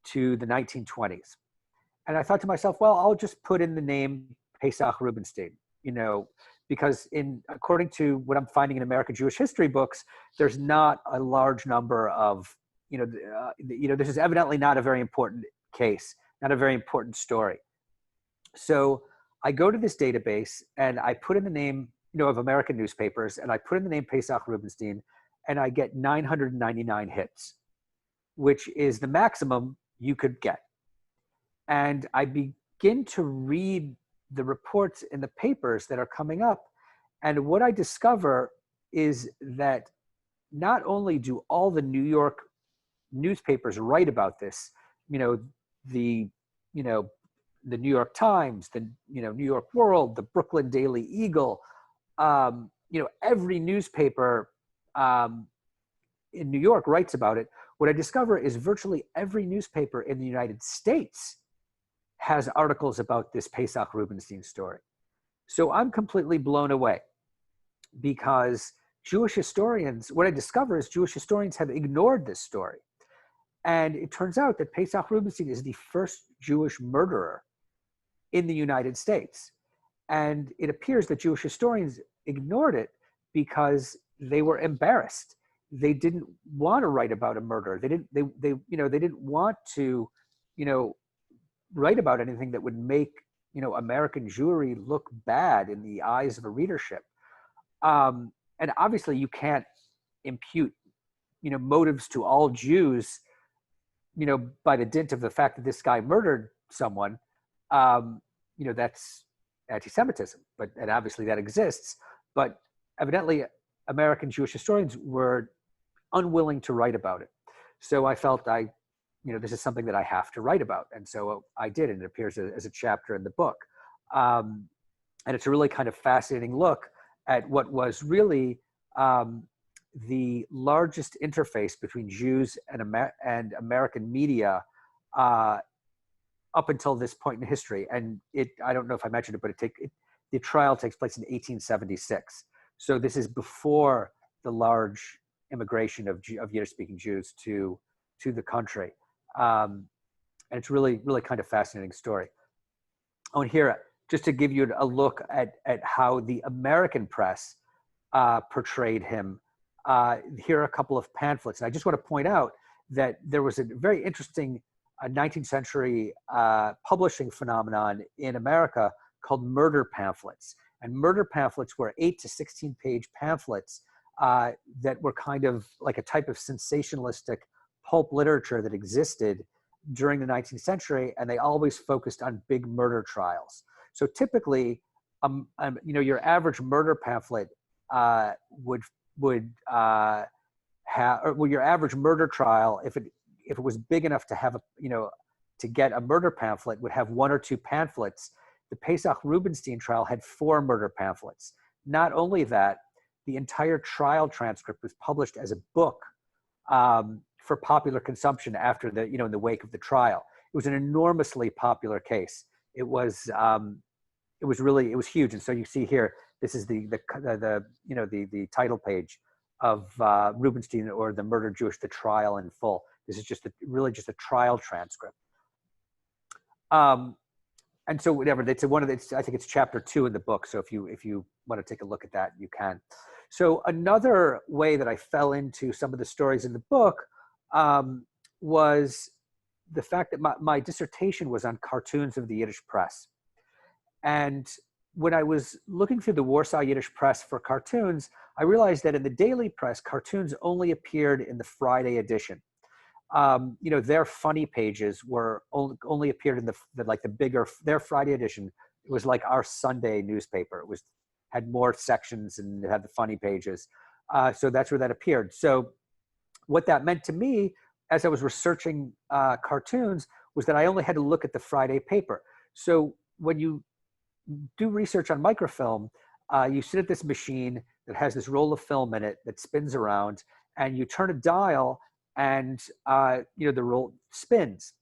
to the 1920s. And I thought to myself, well, I'll just put in the name Pesach Rubenstein, because according to what I'm finding in American Jewish history books, there's not a large number of, this is evidently not a very important case, not a very important story. So I go to this database and I put in the name, of American newspapers, and I put in the name Pesach Rubenstein, and I get 999 hits, which is the maximum you could get. And I begin to read the reports in the papers that are coming up. And what I discover is that not only do all the New York newspapers write about this, the New York Times, the New York World, the Brooklyn Daily Eagle, every newspaper in New York writes about it. What I discover is virtually every newspaper in the United States has articles about this Pesach Rubenstein story. So I'm completely blown away, because what I discover is Jewish historians have ignored this story. And it turns out that Pesach Rubenstein is the first Jewish murderer in the United States. And it appears that Jewish historians ignored it because they were embarrassed. They didn't want to write about a murder. They didn't want to, write about anything that would make, American Jewry look bad in the eyes of a readership. And obviously you can't impute, motives to all Jews, by the dint of the fact that this guy murdered someone. That's anti-Semitism, and obviously that exists. But evidently American Jewish historians were unwilling to write about it. So I felt this is something that I have to write about. And so I did, and it appears as a chapter in the book. And it's a really kind of fascinating look at what was really the largest interface between Jews and American media up until this point in history. And I don't know if I mentioned it, but the trial takes place in 1876. So this is before the large immigration of Yiddish-speaking Jews to the country. And it's really, really kind of fascinating story. Oh, and here, just to give you a look at how the American press portrayed him, here are a couple of pamphlets. And I just want to point out that there was a very interesting 19th century publishing phenomenon in America called murder pamphlets. And murder pamphlets were 8 to 16 page pamphlets that were kind of like a type of sensationalistic pulp literature that existed during the 19th century, and they always focused on big murder trials. So typically, your average murder pamphlet would have, or well, your average murder trial, if it was big enough to have to get a murder pamphlet, would have 1 or 2 pamphlets. The Pesach Rubinstein trial had 4 murder pamphlets. Not only that, the entire trial transcript was published as a book for popular consumption after in the wake of the trial. It was an enormously popular case. It was huge. And so you see here, this is the title page of Rubinstein, or The Murdered Jewish, the trial in full. This is just a trial transcript. And so whatever, I think it's chapter 2 in the book. So if you want to take a look at that, you can. So another way that I fell into some of the stories in the book was the fact that my dissertation was on cartoons of the Yiddish press. And when I was looking through the Warsaw Yiddish press for cartoons, I realized that in the daily press, cartoons only appeared in the Friday edition. Their funny pages were only appeared in the bigger, their Friday edition. It was like our Sunday newspaper. It had more sections and it had the funny pages. So that's where that appeared. So what that meant to me as I was researching cartoons was that I only had to look at the Friday paper. So when you do research on microfilm, you sit at this machine that has this roll of film in it that spins around, and you turn a dial, and the roll spins.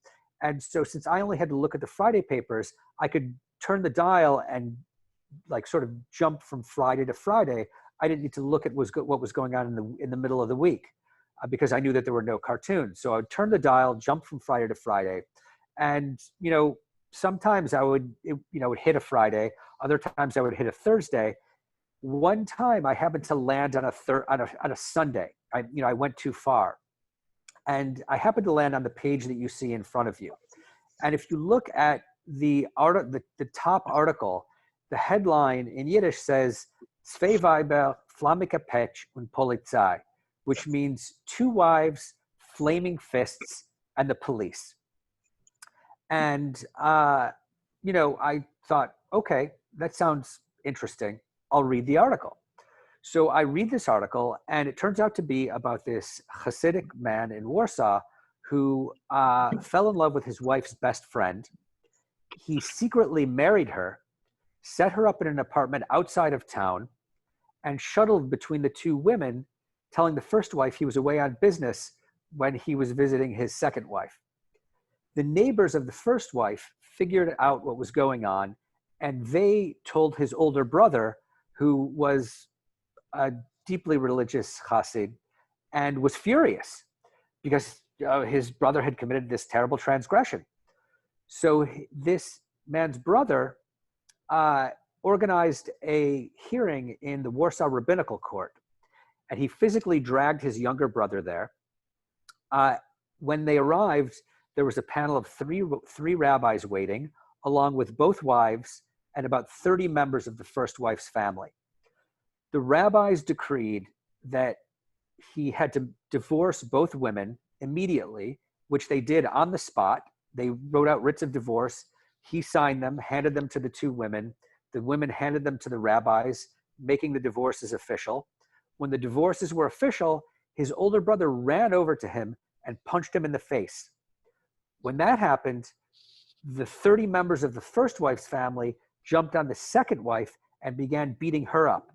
And so since I only had to look at the Friday papers, I could turn the dial and sort of jump from Friday to Friday. I didn't need to look at what was going on in the middle of the week because I knew that there were no cartoons. So I would turn the dial, jump from Friday to Friday, and sometimes I would hit a Friday. Other times I would hit a Thursday. One time I happened to land on a Sunday. I went too far. And I happened to land on the page that you see in front of you. And if you look at the top article, the headline in Yiddish says, Zwei Weiber, flammige Pech und Polizei, which means 2 wives, flaming fists, and the police. And, I thought, okay, that sounds interesting. I'll read the article. So I read this article, and it turns out to be about this Hasidic man in Warsaw who fell in love with his wife's best friend. He secretly married her, set her up in an apartment outside of town, and shuttled between the 2 women, telling the first wife he was away on business when he was visiting his second wife. The neighbors of the first wife figured out what was going on, and they told his older brother, who was a deeply religious Hasid, and was furious because his brother had committed this terrible transgression. So this man's brother organized a hearing in the Warsaw Rabbinical Court, and he physically dragged his younger brother there. When they arrived, there was a panel of three rabbis waiting, along with both wives and about 30 members of the first wife's family. The rabbis decreed that he had to divorce both women immediately, which they did on the spot. They wrote out writs of divorce. He signed them, handed them to the 2 women. The women handed them to the rabbis, making the divorces official. When the divorces were official, his older brother ran over to him and punched him in the face. When that happened, the 30 members of the first wife's family jumped on the second wife and began beating her up.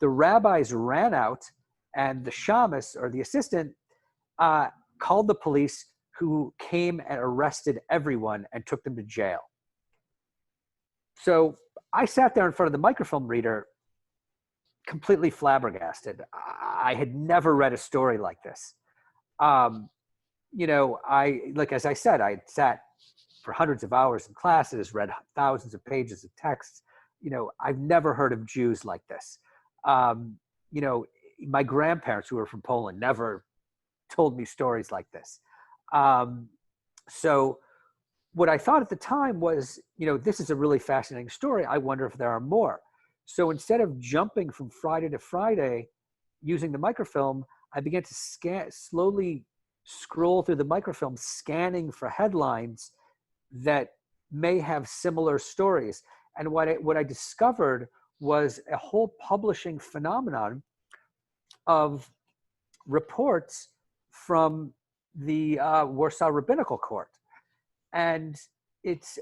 The rabbis ran out, and the shamus, or the assistant, called the police, who came and arrested everyone and took them to jail. So I sat there in front of the microfilm reader, completely flabbergasted. I had never read a story like this. As I said, I had sat for hundreds of hours in classes, read thousands of pages of texts. I've never heard of Jews like this. My grandparents, who were from Poland, never told me stories like this. So what I thought at the time was, this is a really fascinating story. I wonder if there are more. So instead of jumping from Friday to Friday using the microfilm, I began to slowly scroll through the microfilm, scanning for headlines that may have similar stories. And what I discovered was a whole publishing phenomenon of reports from the Warsaw Rabbinical Court. And it's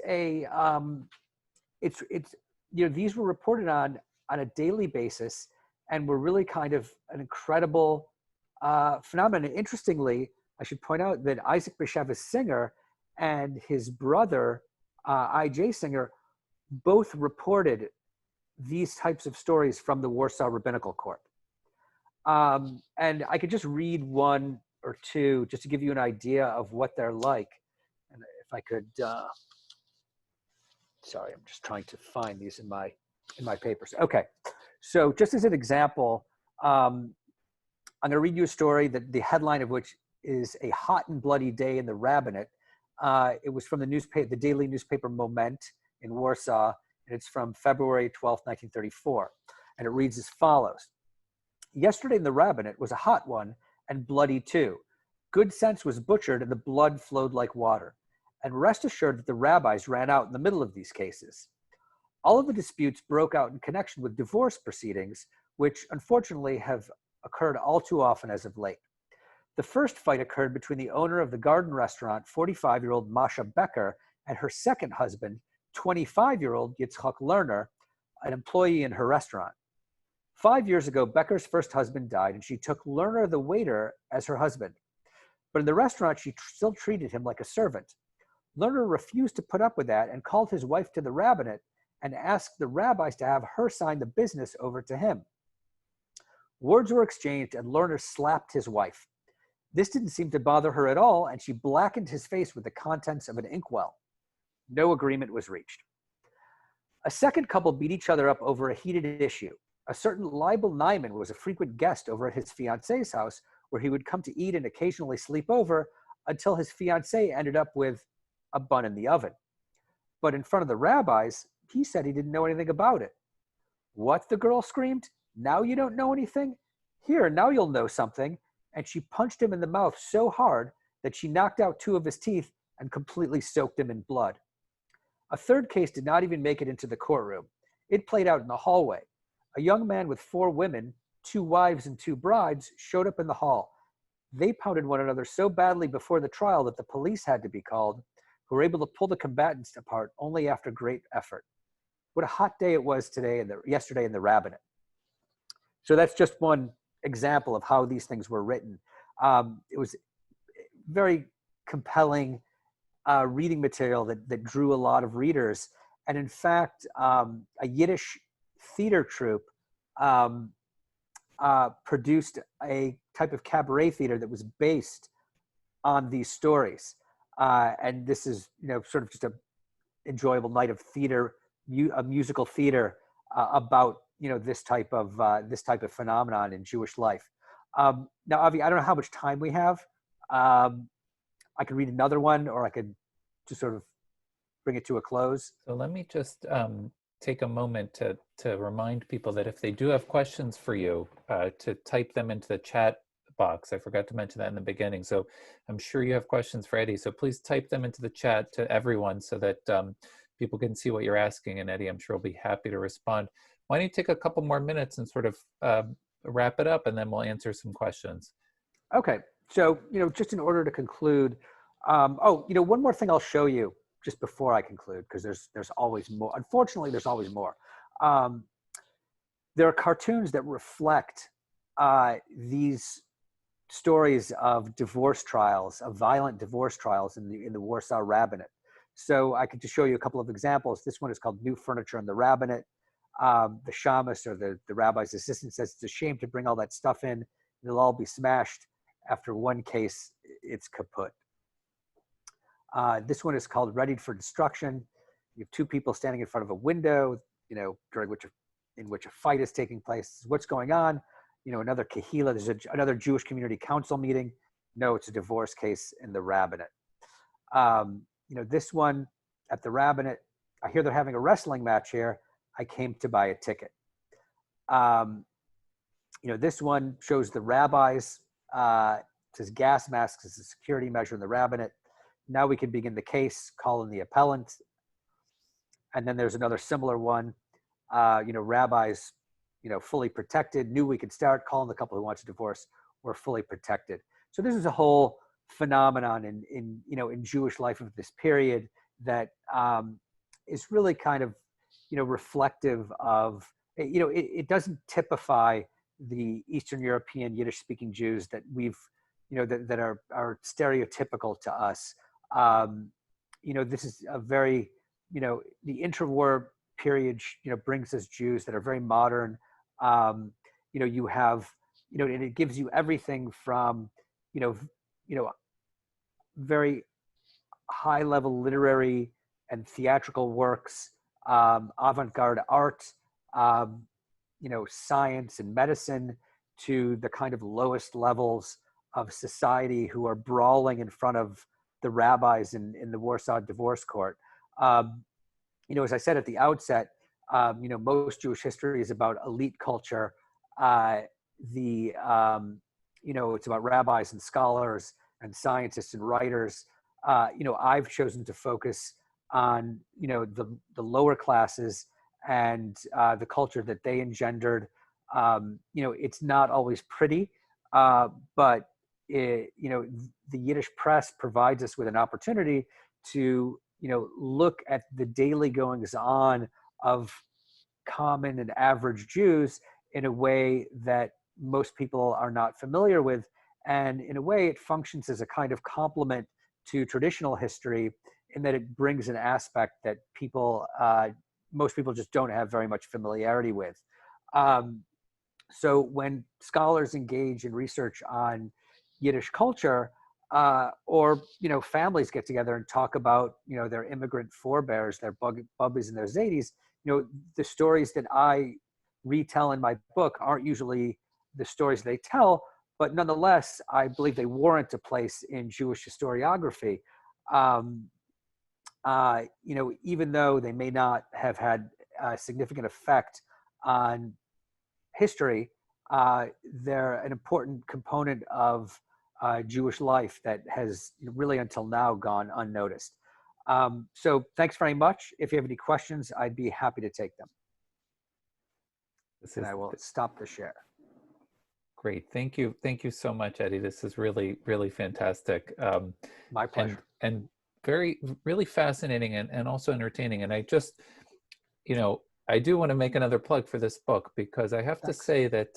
these were reported on a daily basis and were really kind of an incredible phenomenon. Interestingly, I should point out that Isaac Bashevis Singer and his brother, I.J. Singer, both reported these types of stories from the Warsaw Rabbinical Court. And I could just read one or two just to give you an idea of what they're like. And if I could, sorry, I'm just trying to find these in my papers. Okay, so just as an example, I'm going to read you a story that the headline of which is "A Hot and Bloody Day in the Rabbinate." It was from the daily newspaper Moment in Warsaw, and it's from February 12th, 1934. And it reads as follows. Yesterday in the Rabbinate was a hot one and bloody too. Good sense was butchered and the blood flowed like water. And rest assured that the rabbis ran out in the middle of these cases. All of the disputes broke out in connection with divorce proceedings, which unfortunately have occurred all too often as of late. The first fight occurred between the owner of the Garden Restaurant, 45-year-old Masha Becker, and her second husband, 25-year-old Yitzchak Lerner, an employee in her restaurant. 5 years ago, Becker's first husband died, and she took Lerner, the waiter, as her husband. But in the restaurant, she still treated him like a servant. Lerner refused to put up with that and called his wife to the rabbinate and asked the rabbis to have her sign the business over to him. Words were exchanged, and Lerner slapped his wife. This didn't seem to bother her at all, and she blackened his face with the contents of an inkwell. No agreement was reached. A second couple beat each other up over a heated issue. A certain Leibel Nyman was a frequent guest over at his fiancee's house, where he would come to eat and occasionally sleep over until his fiancée ended up with a bun in the oven. But in front of the rabbis, he said he didn't know anything about it. What, the girl screamed? Now you don't know anything? Here, now you'll know something. And she punched him in the mouth so hard that she knocked out 2 of his teeth and completely soaked him in blood. A third case did not even make it into the courtroom. It played out in the hallway. A young man with 4 women, 2 wives and 2 brides, showed up in the hall. They pounded one another so badly before the trial that the police had to be called, who were able to pull the combatants apart only after great effort. What a hot day it was yesterday in the rabbinate. So that's just one example of how these things were written. It was very compelling reading material that drew a lot of readers. And in fact, a Yiddish theater troupe produced a type of cabaret theater that was based on these stories. And this is, sort of just a enjoyable night of theater, a musical theater about, this type of phenomenon in Jewish life. Now, Avi, I don't know how much time we have. I could read another one, or I could just sort of bring it to a close. So let me just take a moment to remind people that if they do have questions for you, to type them into the chat box. I forgot to mention that in the beginning. So I'm sure you have questions for Eddy. So please type them into the chat to everyone so that people can see what you're asking. And Eddy, I'm sure, will be happy to respond. Why don't you take a couple more minutes and sort of wrap it up, and then we'll answer some questions. Okay. So, just in order to conclude, one more thing I'll show you just before I conclude, because there's always more. Unfortunately, there's always more. There are cartoons that reflect these stories of divorce trials, of violent divorce trials in the Warsaw Rabbinate. So I could just show you a couple of examples. This one is called New Furniture in the Rabbinate. The shamus, or the rabbi's assistant, says it's a shame to bring all that stuff in. It'll all be smashed. After one case, it's kaput. This one is called Readied for Destruction. You have 2 people standing in front of a window, in which a fight is taking place. What's going on? Another kahila. There's another Jewish community council meeting. No, it's a divorce case in the rabbinate. This one at the rabbinate. I hear they're having a wrestling match here. I came to buy a ticket. This one shows the rabbis. Says gas masks as a security measure in the rabbinate. Now we can begin the case, call in the appellant. And then there's another similar one, rabbis, fully protected, knew we could start, calling the couple who wants a divorce, were fully protected. So this is a whole phenomenon in Jewish life of this period that is really kind of, reflective of, it doesn't typify the Eastern European Yiddish speaking Jews that we've, that are stereotypical to us. This is a very, the interwar period, brings us Jews that are very modern. You have, and it gives you everything from, very high level literary and theatrical works, avant-garde art, science and medicine, to the kind of lowest levels of society who are brawling in front of the rabbis in the Warsaw Divorce Court. As I said at the outset, most Jewish history is about elite culture. It's about rabbis and scholars and scientists and writers. I've chosen to focus on, the lower classes and the culture that they engendered. It's not always pretty, but the Yiddish press provides us with an opportunity to, look at the daily goings on of common and average Jews in a way that most people are not familiar with. And in a way, it functions as a kind of complement to traditional history, in that it brings an aspect that most people just don't have very much familiarity with. So when scholars engage in research on Yiddish culture, or families get together and talk about their immigrant forebears, their bubbies and their zadies, the stories that I retell in my book aren't usually the stories they tell, but nonetheless, I believe they warrant a place in Jewish historiography. Even though they may not have had a significant effect on history, they're an important component of Jewish life that has really until now gone unnoticed. So thanks very much. If you have any questions, I'd be happy to take them. And I will stop the share. Great. Thank you. Thank you so much, Eddy. This is really, really fantastic. My pleasure. And very, really fascinating and also entertaining. And I just, I do want to make another plug for this book, because I have to say that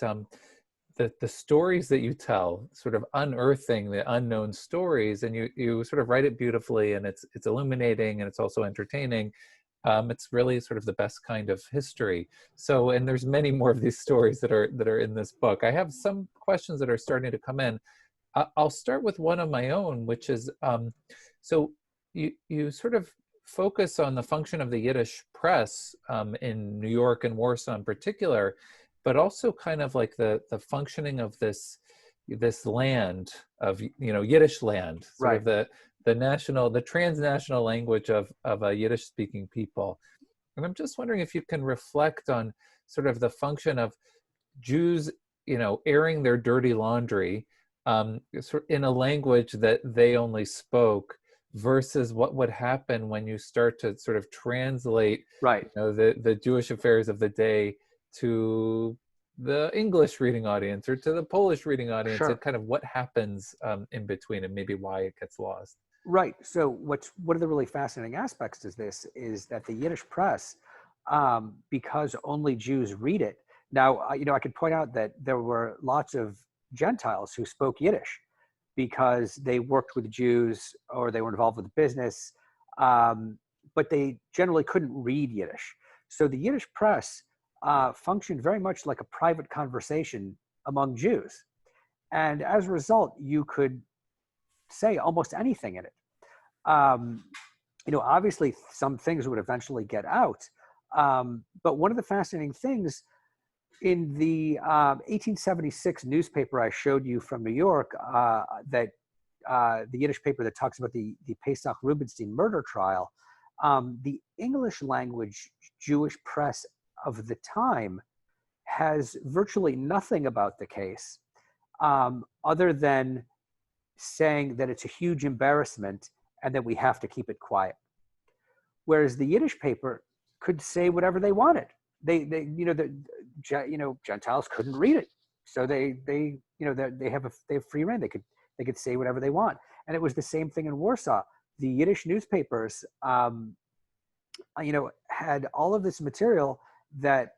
the stories that you tell, sort of unearthing the unknown stories, and you sort of write it beautifully, and it's illuminating, and it's also entertaining. It's really sort of the best kind of history. So, and there's many more of these stories that are in this book. I have some questions that are starting to come in. I'll start with one of my own, which is, so you sort of focus on the function of the Yiddish press in New York and Warsaw in particular, but also kind of like the functioning of this land of, Yiddish land, sort of the transnational language of a Yiddish speaking people. And I'm just wondering if you can reflect on sort of the function of Jews, airing their dirty laundry in a language that they only spoke, versus what would happen when you start to sort of translate the Jewish affairs of the day to the English reading audience or to the Polish reading audience. Sure. And kind of what happens in between, and maybe why it gets lost. Right. So one of the really fascinating aspects of this is that the Yiddish press, because only Jews read it. Now, I could point out that there were lots of Gentiles who spoke Yiddish because they worked with Jews or they were involved with business, but they generally couldn't read Yiddish. So the Yiddish press functioned very much like a private conversation among Jews. And as a result, you could say almost anything in it. Obviously some things would eventually get out. But one of the fascinating things in the 1876 newspaper I showed you from New York, the Yiddish paper that talks about the Pesach Rubinstein murder trial, the English language Jewish press of the time has virtually nothing about the case, other than saying that it's a huge embarrassment and that we have to keep it quiet. Whereas the Yiddish paper could say whatever they wanted. They Gentiles couldn't read it, so they have free reign. They could say whatever they want, and it was the same thing in Warsaw. The Yiddish newspapers, had all of this material that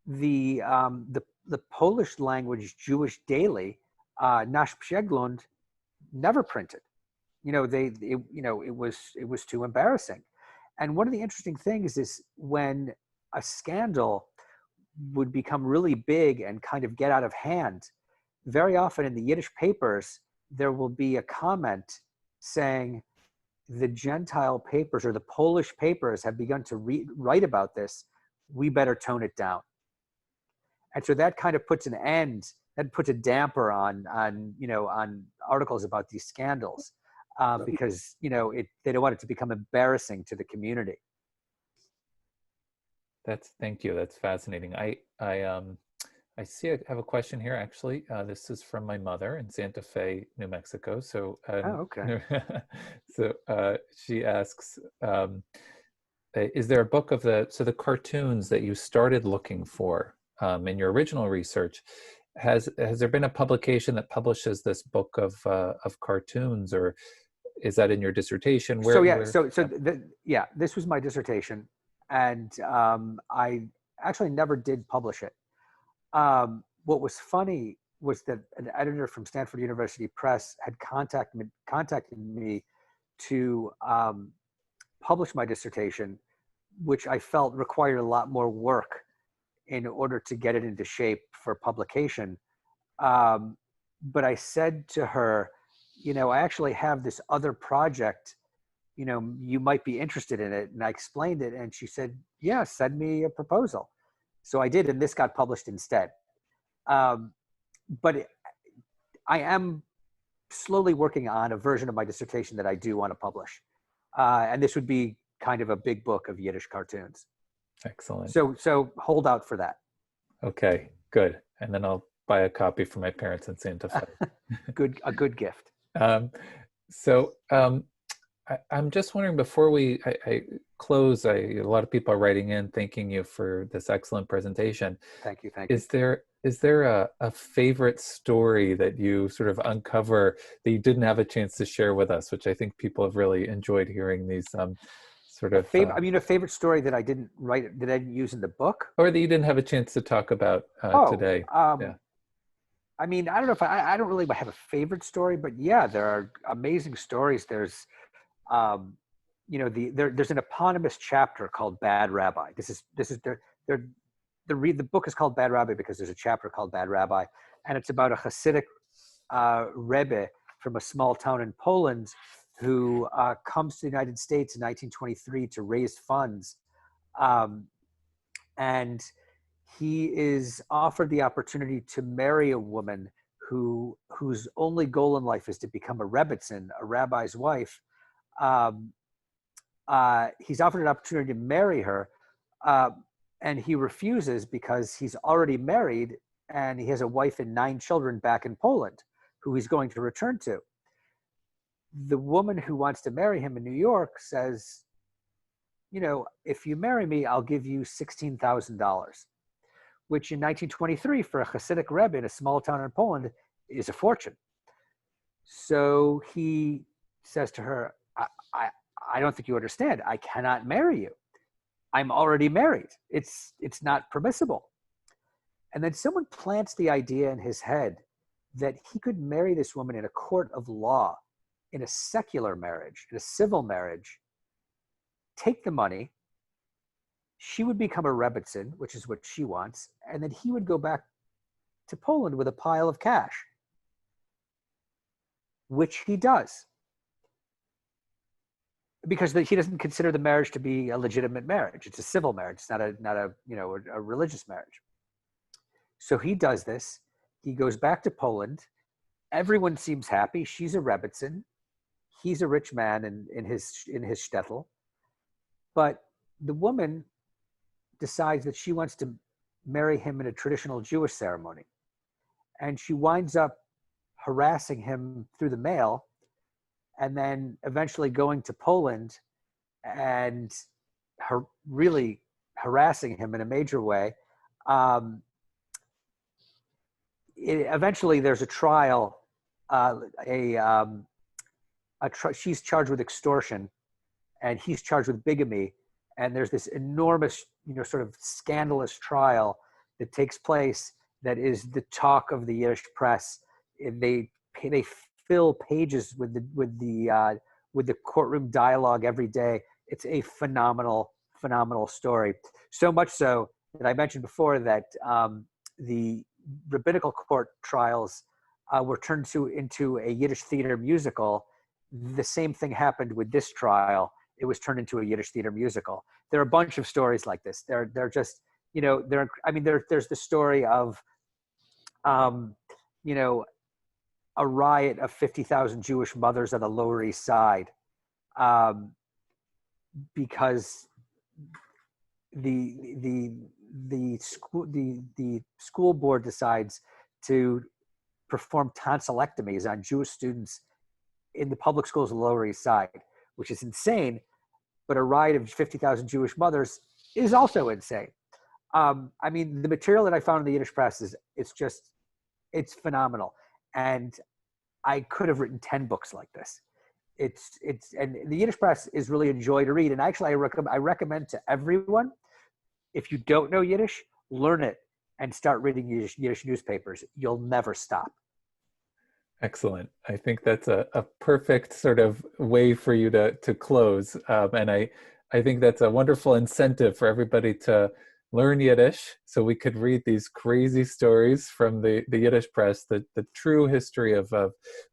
the Polish language Jewish Daily, Nasz Przegląd, never printed. It was too embarrassing. And one of the interesting things is when a scandal would become really big and kind of get out of hand, very often in the Yiddish papers, there will be a comment saying the Gentile papers or the Polish papers have begun to write about this. We better tone it down. And so that kind of puts a damper on articles about these scandals. Because they don't want it to become embarrassing to the community. Thank you. That's fascinating. I see I have a question here. Actually, this is from my mother in Santa Fe, New Mexico. So, okay. So she asks, is there a book of the cartoons that you started looking for in your original research? Has there been a publication that publishes this book of cartoons, or is that in your dissertation? This was my dissertation, and I actually never did publish it. What was funny was that an editor from Stanford University Press had contacted me to publish my dissertation, which I felt required a lot more work in order to get it into shape for publication. But I said to her, I actually have this other project, you might be interested in it. And I explained it, and she said, yeah, send me a proposal. So I did, and this got published instead. But I am slowly working on a version of my dissertation that I do want to publish. And this would be kind of a big book of Yiddish cartoons. Excellent. So hold out for that. Okay, good. And then I'll buy a copy for my parents in Santa Fe. A good gift. I'm just wondering, before I close, a lot of people are writing in thanking you for this excellent presentation. Thank you. Is there a favorite story that you sort of uncover that you didn't have a chance to share with us, which I think people have really enjoyed hearing these sort of... a favorite story that I didn't write, that I didn't use in the book? Or that you didn't have a chance to talk about today. Yeah. I don't know if I don't really have a favorite story, but yeah, there are amazing stories. There's, there's an eponymous chapter called Bad Rabbi. The book is called Bad Rabbi because there's a chapter called Bad Rabbi, and it's about a Hasidic Rebbe from a small town in Poland who comes to the United States in 1923 to raise funds, and he is offered the opportunity to marry a woman whose only goal in life is to become a rebbitzin, a rabbi's wife. He's offered an opportunity to marry her, and he refuses because he's already married and he has a wife and 9 children back in Poland who he's going to return to. The woman who wants to marry him in New York says, if you marry me, I'll give you $16,000. Which in 1923 for a Hasidic Rebbe in a small town in Poland is a fortune. So he says to her, I don't think you understand. I cannot marry you. I'm already married. It's not permissible. And then someone plants the idea in his head that he could marry this woman in a court of law, in a secular marriage, in a civil marriage, take the money, she would become a rebbitzin, which is what she wants, and then he would go back to Poland with a pile of cash, which he does, because he doesn't consider the marriage to be a legitimate marriage. It's a civil marriage. It's not a religious marriage. So he does this. He goes back to Poland. Everyone seems happy. She's a rebbitzin. He's a rich man in his shtetl, but the woman decides that she wants to marry him in a traditional Jewish ceremony. And she winds up harassing him through the mail and then eventually going to Poland and really harassing him in a major way. Eventually, there's a trial. She's charged with extortion, and he's charged with bigamy. And there's this enormous, sort of scandalous trial that takes place that is the talk of the Yiddish press. They fill pages with the courtroom dialogue every day. It's a phenomenal story. So much so that I mentioned before that the rabbinical court trials were turned into a Yiddish theater musical. The same thing happened with this trial. It was turned into a Yiddish theater musical. There are a bunch of stories like this. They're just, there's the story of, a riot of 50,000 Jewish mothers on the Lower East Side, because the school board decides to perform tonsillectomies on Jewish students in the public schools of the Lower East Side, which is insane. But a riot of 50,000 Jewish mothers is also insane. The material that I found in the Yiddish press it's phenomenal. And I could have written 10 books like this. And the Yiddish press is really a joy to read. And actually, I recommend to everyone, if you don't know Yiddish, learn it and start reading Yiddish newspapers. You'll never stop. Excellent. I think that's a perfect sort of way for you to close. And I think that's a wonderful incentive for everybody to learn Yiddish, so we could read these crazy stories from the Yiddish press, the true history of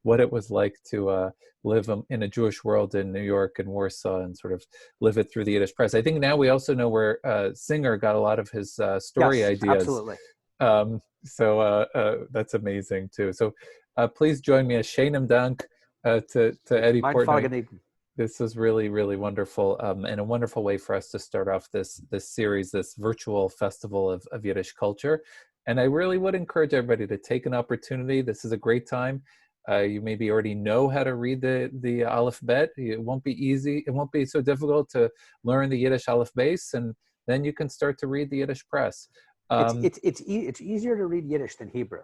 what it was like to live in a Jewish world in New York and Warsaw, and sort of live it through the Yiddish press. I think now we also know where Singer got a lot of his story ideas. Absolutely. So that's amazing too. So please join me as Sheinem Dank to Eddy Portnoy. This was really, really wonderful, and a wonderful way for us to start off this series, this virtual festival of Yiddish culture. And I really would encourage everybody to take an opportunity. This is a great time. You maybe already know how to read the Aleph Bet. It won't be easy. It won't be so difficult to learn the Yiddish Aleph Beis, and then you can start to read the Yiddish press. It's easier to read Yiddish than Hebrew.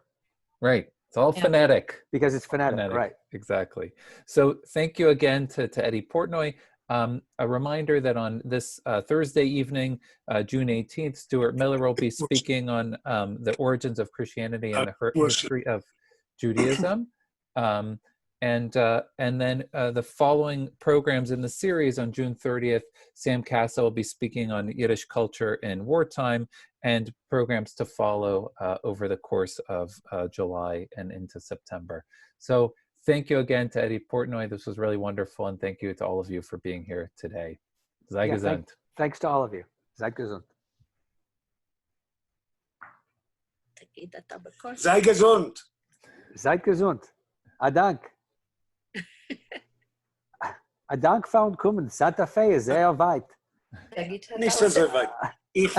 Right. It's all phonetic. Because it's phonetic, right. Exactly. So thank you again to Eddy Portnoy. A reminder that on this Thursday evening, June 18th, Stuart Miller will be speaking on the origins of Christianity and the history of Judaism. And then the following programs in the series on June 30th, Sam Castle will be speaking on Yiddish culture in wartime, and programs to follow over the course of July and into September. So thank you again to Eddy Portnoy. This was really wonderful, and thank you to all of you for being here today. Sei gesund. Thanks to all of you. Sei gesund. Sei gesund. Sei gesund. Adank. Adank found kommen. Santa Fe ist sehr weit. Nicht so sehr weit. Ich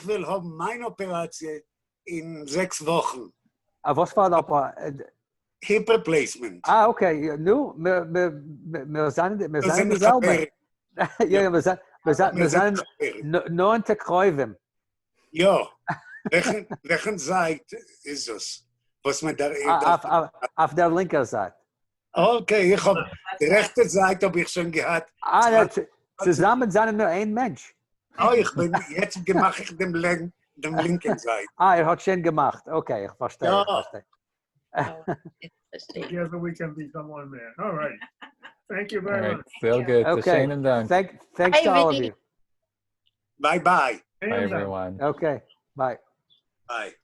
will haben meine Operation in 6 Wochen. Was war da? Hip replacement. Okay. Nu, wir sind dieselbe. Ja, wir sind 9 Kräuven. Ja, welchen Seite ist es? Was man da auf der linken Seite. Okay, ich habe die rechte Seite habe ich schon gehabt. Zusammen sind nur ein Mensch. Jetzt mache ich dem linken Seite. Er hat schön gemacht. Okay, ich verstehe. Ja. Together we can become one man. All right. Thank you very much. So good. Okay. Thanks to all of you. Bye-bye. Bye, everyone. Okay. Bye. Bye.